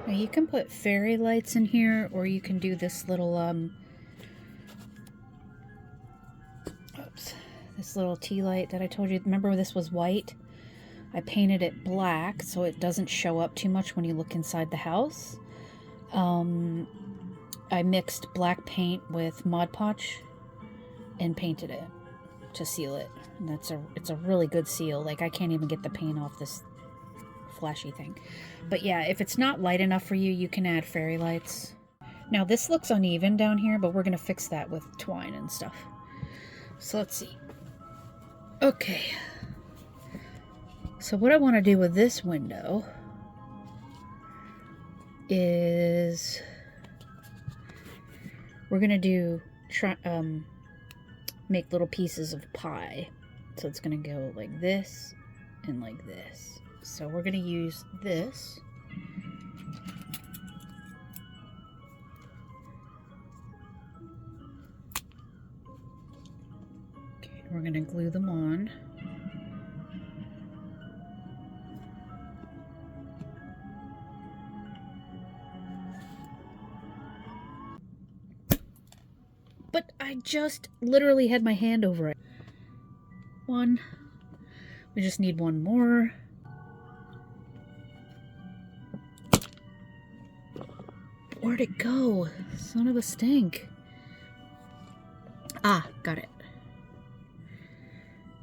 Now you can put fairy lights in here, or you can do this little this little tea light that I told you. Remember, this was white? I painted it black so it doesn't show up too much when you look inside the house. I mixed black paint with Mod Podge and painted it to seal it. And it's a really good seal. Like, I can't even get the paint off this flashy thing. But yeah, if it's not light enough for you, you can add fairy lights. Now this looks uneven down here, but we're gonna fix that with twine and stuff. So let's see. Okay. So what I want to do with this window is we're gonna do make little pieces of pie. So it's gonna go like this and like this. So we're going to use this. Okay, we're going to glue them on. But I just literally had my hand over it. One. We just need one more. Where'd it go? Son of a stink. Ah, got it.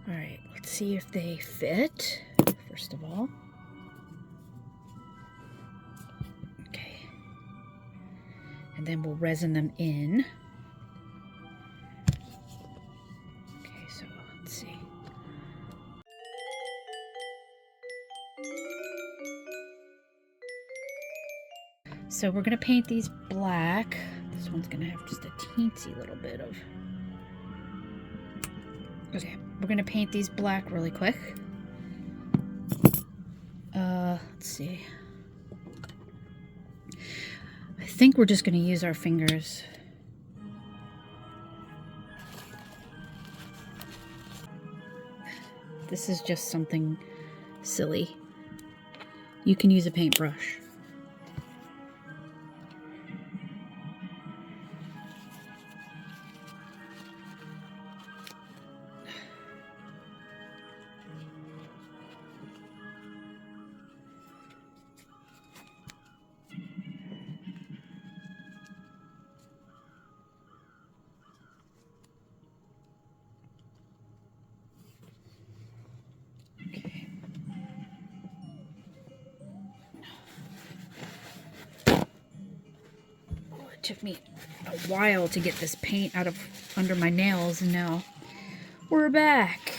Alright, let's see if they fit, first of all. Okay. And then we'll resin them in. Okay, so let's see. So we're going to paint these black. This one's going to have just a teensy little bit of... Okay, we're going to paint these black really quick. Let's see. I think we're just going to use our fingers. This is just something silly. You can use a paintbrush. took me a while to get this paint out of under my nails, and now we're back.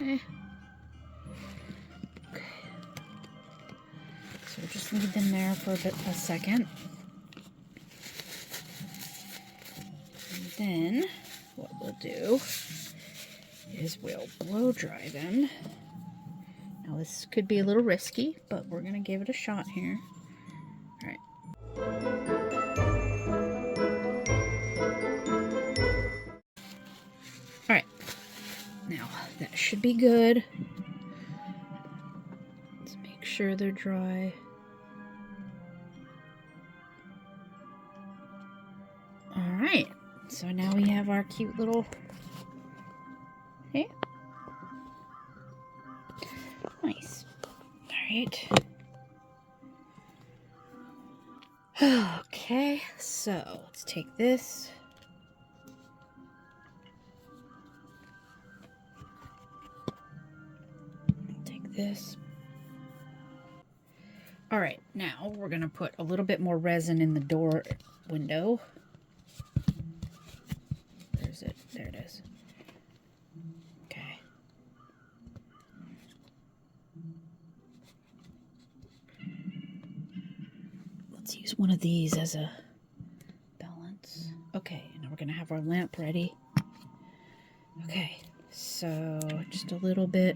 Okay. So just leave them there for a second. And then what we'll do is we'll blow dry them. Now this could be a little risky, but we're gonna give it a shot here. All right. All right. Now that should be good. Let's make sure they're dry. All right. So now we have our cute little. Okay. Nice. All right. Okay, so let's take this. Take this. All right, now we're going to put a little bit more resin in the door window. Where is it? There it is. Okay. Let's use one of these as a balance. Okay, now we're going to have our lamp ready. Okay, so just a little bit.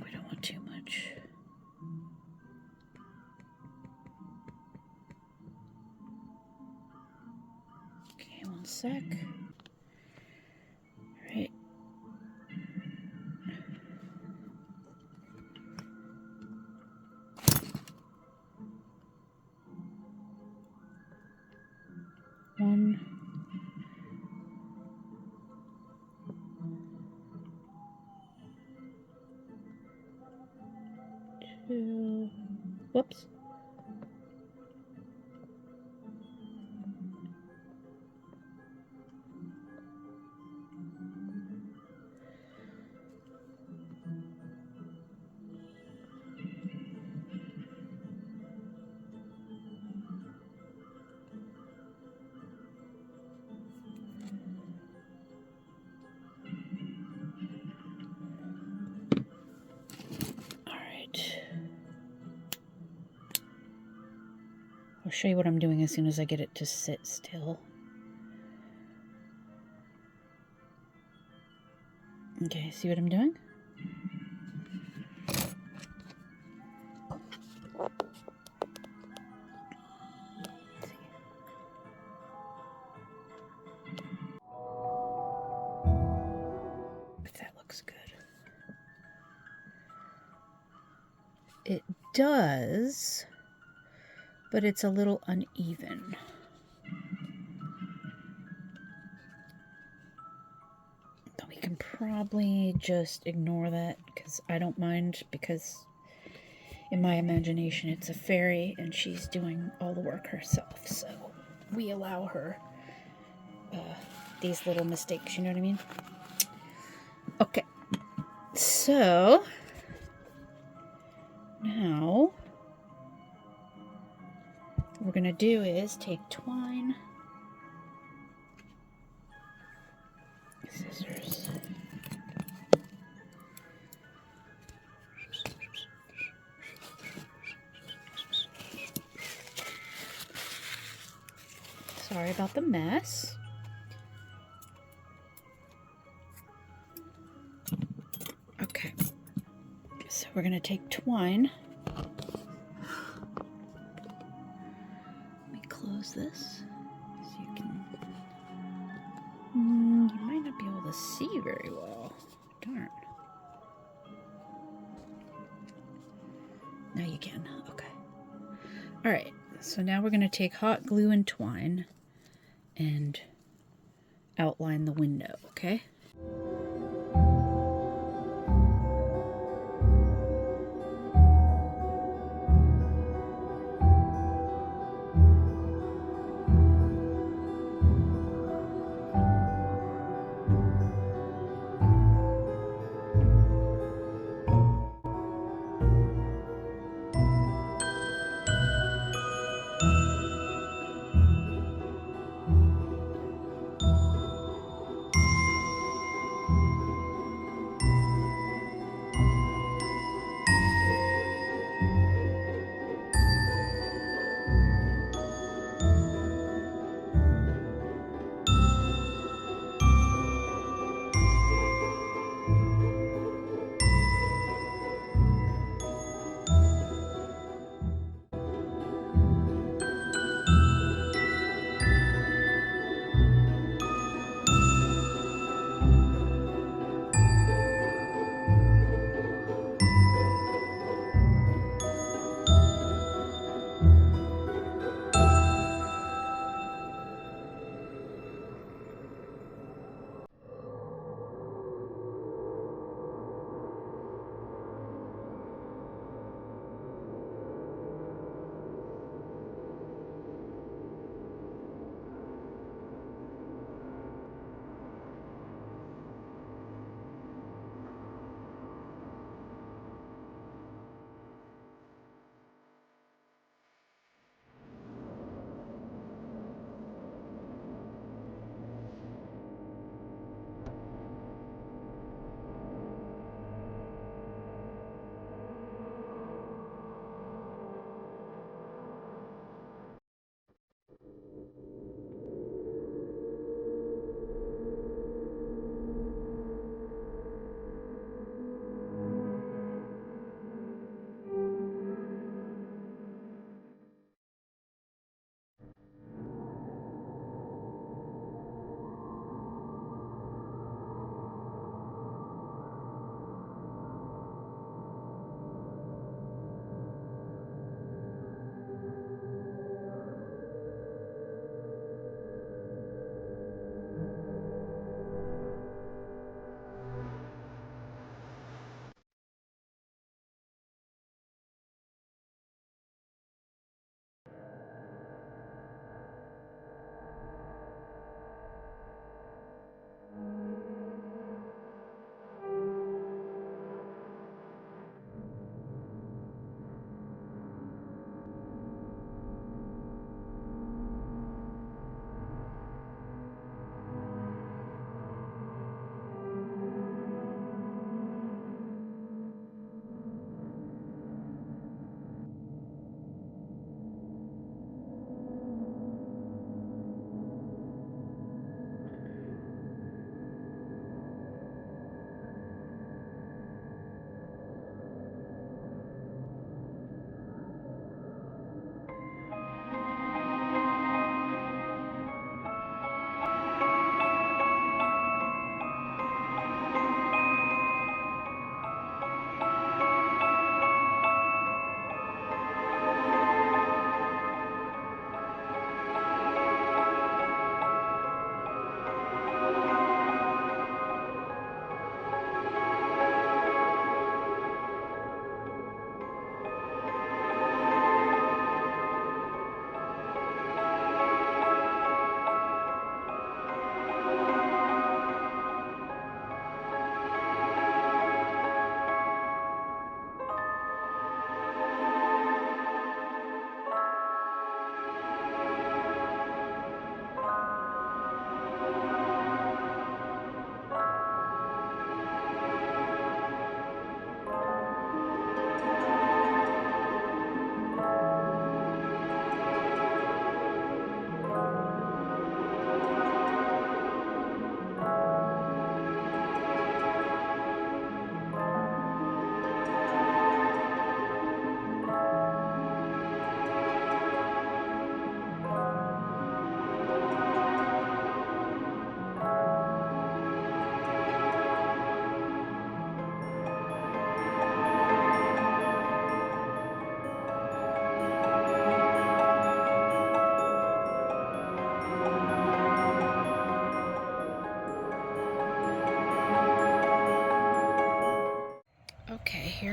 We don't want too much. Okay, one sec. All right. One. Two. Whoops. I'll show you what I'm doing as soon as I get it to sit still. Okay, see what I'm doing? If that looks good. It does, but it's a little uneven. But we can probably just ignore that because I don't mind, because in my imagination it's a fairy and she's doing all the work herself, so we allow her these little mistakes, you know what I mean? Okay, so now what we're gonna do is take twine, scissors, sorry about the mess. Okay, so we're gonna take twine. Let me close this so you can. You might not be able to see very well. Darn. Now you can. Okay. All right. So now we're going to take hot glue and twine and outline the window, okay?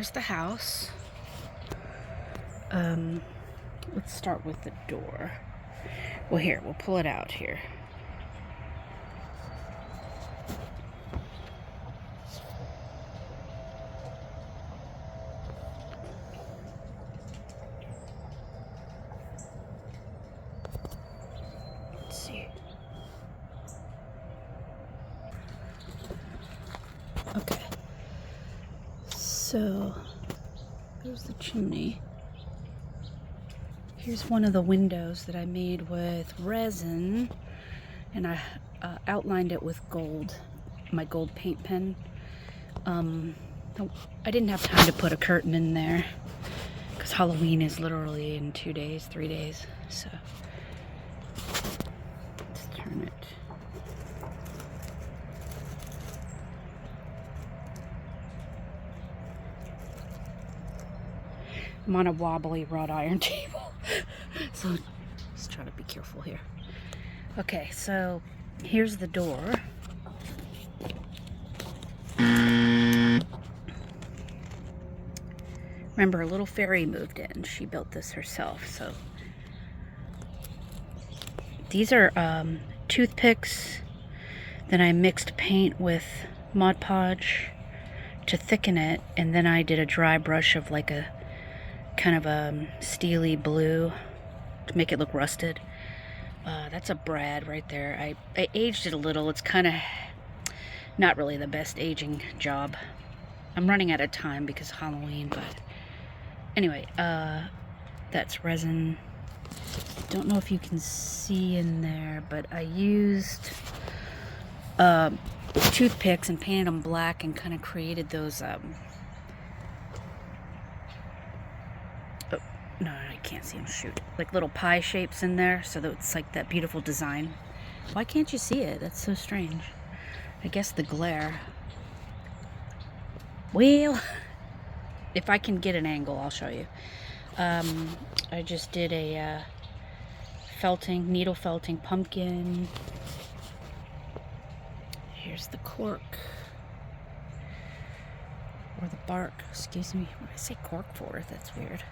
there's the house. Let's start with the door. Well, here, we'll pull it out here. Let's see. Okay. So, there's the chimney. Here's one of the windows that I made with resin, and I outlined it with gold, my gold paint pen. I didn't have time to put a curtain in there because Halloween is literally in 2 days, 3 days. So let's turn it. I'm on a wobbly wrought iron table. So just try to be careful here. Okay, so here's the door. Remember, a little fairy moved in. She built this herself. So these are toothpicks. Then I mixed paint with Mod Podge to thicken it, and then I did a dry brush of like a kind of a steely blue to make it look rusted. That's a Brad right there. I aged it a little. It's kind of not really the best aging job. I'm running out of time because of Halloween, but anyway, that's resin. Don't know if you can see in there, but I used toothpicks and painted them black and kind of created those no, I can't see them. Shoot. Like little pie shapes in there, so that it's like that beautiful design. Why can't you see it? That's so strange. I guess the glare. Well, if I can get an angle, I'll show you. I just did a felting, needle felting pumpkin. Here's the cork. Or the bark, excuse me. What did I say cork for? That's weird.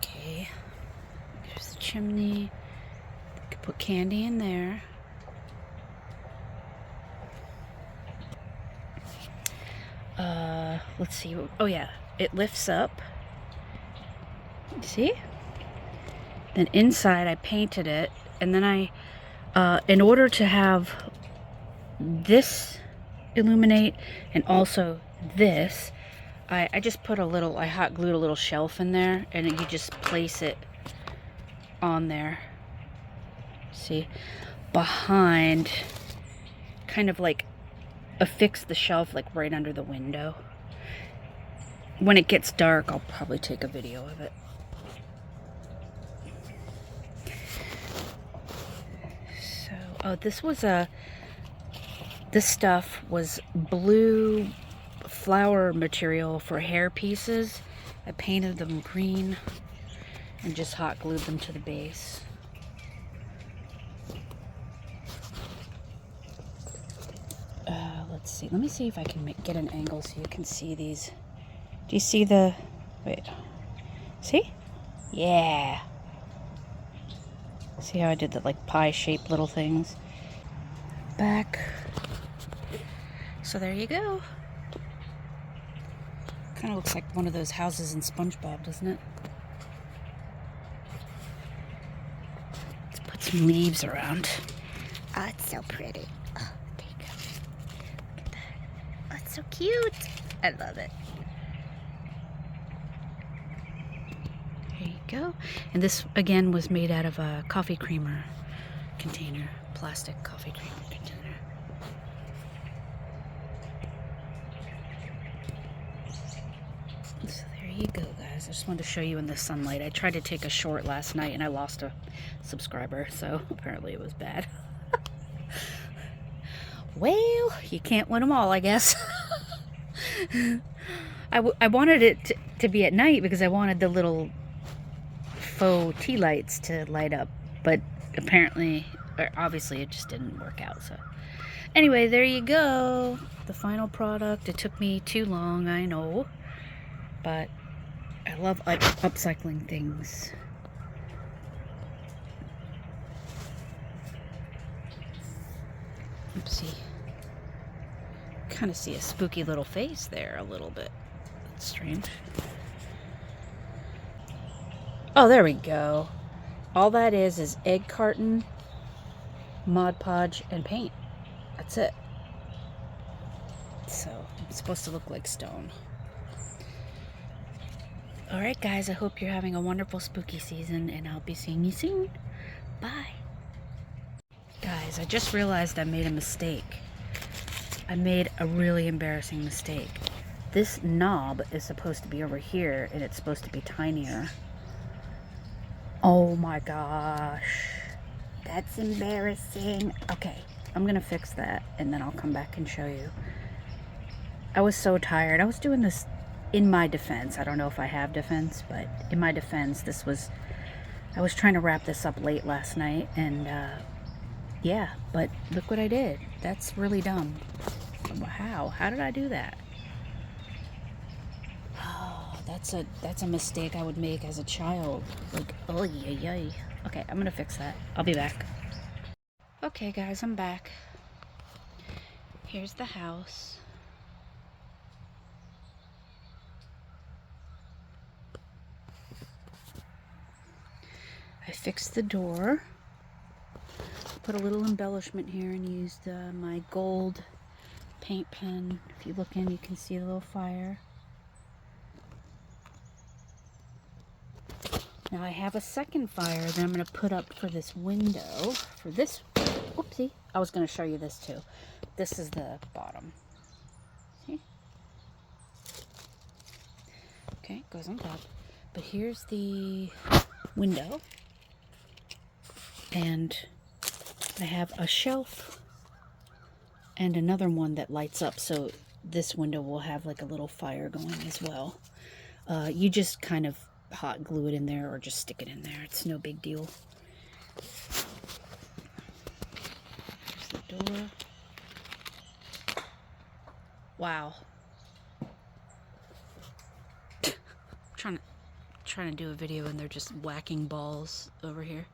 Okay, here's the chimney. You could put candy in there. Let's see. Oh yeah, it lifts up. See? Then inside I painted it, and then I, in order to have this illuminate and also this, I just put a little, I hot glued a little shelf in there, and you just place it on there. See? Behind, kind of like affix the shelf like right under the window. When it gets dark, I'll probably take a video of it. So, oh, this stuff was blue flower material for hair pieces. I painted them green and just hot glued them to the base. Let's see. Let me see if I can get an angle so you can see these. Do you see the... Wait. See? Yeah. See how I did the like pie-shaped little things? Back. So there you go. Kind of looks like one of those houses in SpongeBob, doesn't it? Let's put some leaves around.
Oh, it's so pretty. Oh, there you go. Look at that. Oh, it's so cute. I love it.
There you go. And this, again, was made out of a coffee creamer container. Plastic coffee creamer container. So there you go, guys. I just wanted to show you in the sunlight. I tried to take a short last night and I lost a subscriber, so apparently it was bad. Well, you can't win them all, I guess. I wanted it to be at night because I wanted the little faux tea lights to light up, but apparently, or obviously it just didn't work out. So anyway, there you go. the final product. It took me too long, I know, but I love upcycling things. Oopsie. Kind of see a spooky little face there a little bit. That's strange. Oh, there we go. All that is egg carton, Mod Podge, and paint. That's it. So it's supposed to look like stone. Alright guys, I hope you're having a wonderful spooky season, and I'll be seeing you soon. Bye. Guys, I just realized I made a mistake. I made a really embarrassing mistake. This knob is supposed to be over here, and it's supposed to be tinier. Oh my gosh. That's embarrassing. Okay, I'm gonna fix that, and then I'll come back and show you. I was so tired. I was doing this in my defense. I don't know if I have defense, but in my defense, I was trying to wrap this up late last night, and yeah, but look what I did. That's really dumb. How did I do that? Oh, that's a mistake I would make as a child. Like, oh yeah. Okay, I'm gonna fix that. I'll be back. Okay guys, I'm back. Here's the house. I fixed the door. Put a little embellishment here and used my gold paint pen. If you look in, you can see a little fire. Now I have a second fire that I'm going to put up for this window. For this, oopsie, I was going to show you this too. This is the bottom. See? Okay, goes on top. But here's the window. And I have a shelf and another one that lights up, so this window will have like a little fire going as well. You just kind of hot glue it in there or just stick it in there. It's no big deal. There's the door. Wow. trying to do a video and they're just whacking balls over here.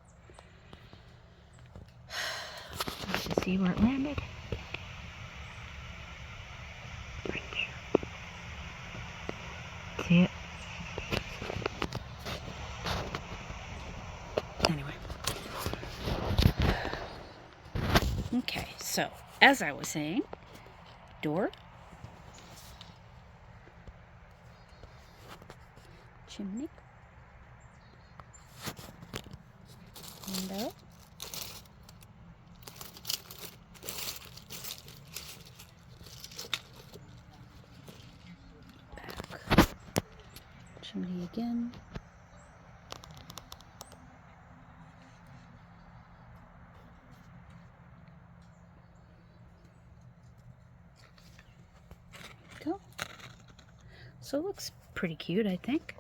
Let's see where it landed. Right there. See it? Anyway. Okay, so as I was saying, door, chimney, window, back, chimney again, go. So it looks pretty cute, I think.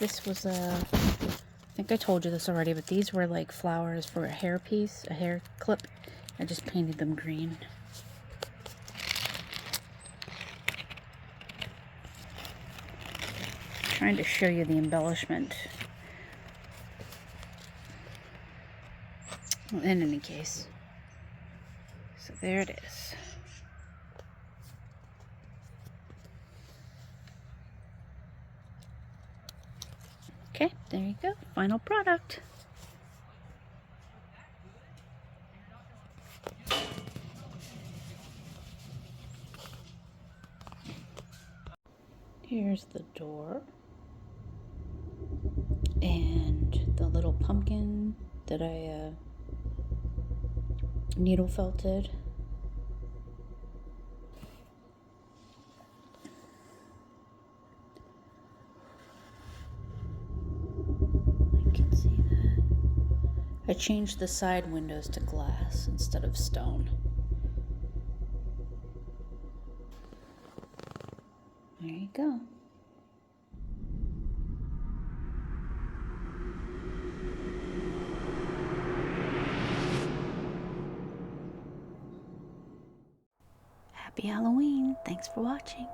This was I think I told you this already, but these were like flowers for a hair piece, a hair clip. I just painted them green. Trying to show you the embellishment. Well, in any case, so there it is. Okay, there you go. Final product. Here's the door. And the little pumpkin that I needle felted. I changed the side windows to glass instead of stone. There you go. Happy Halloween. Thanks for watching.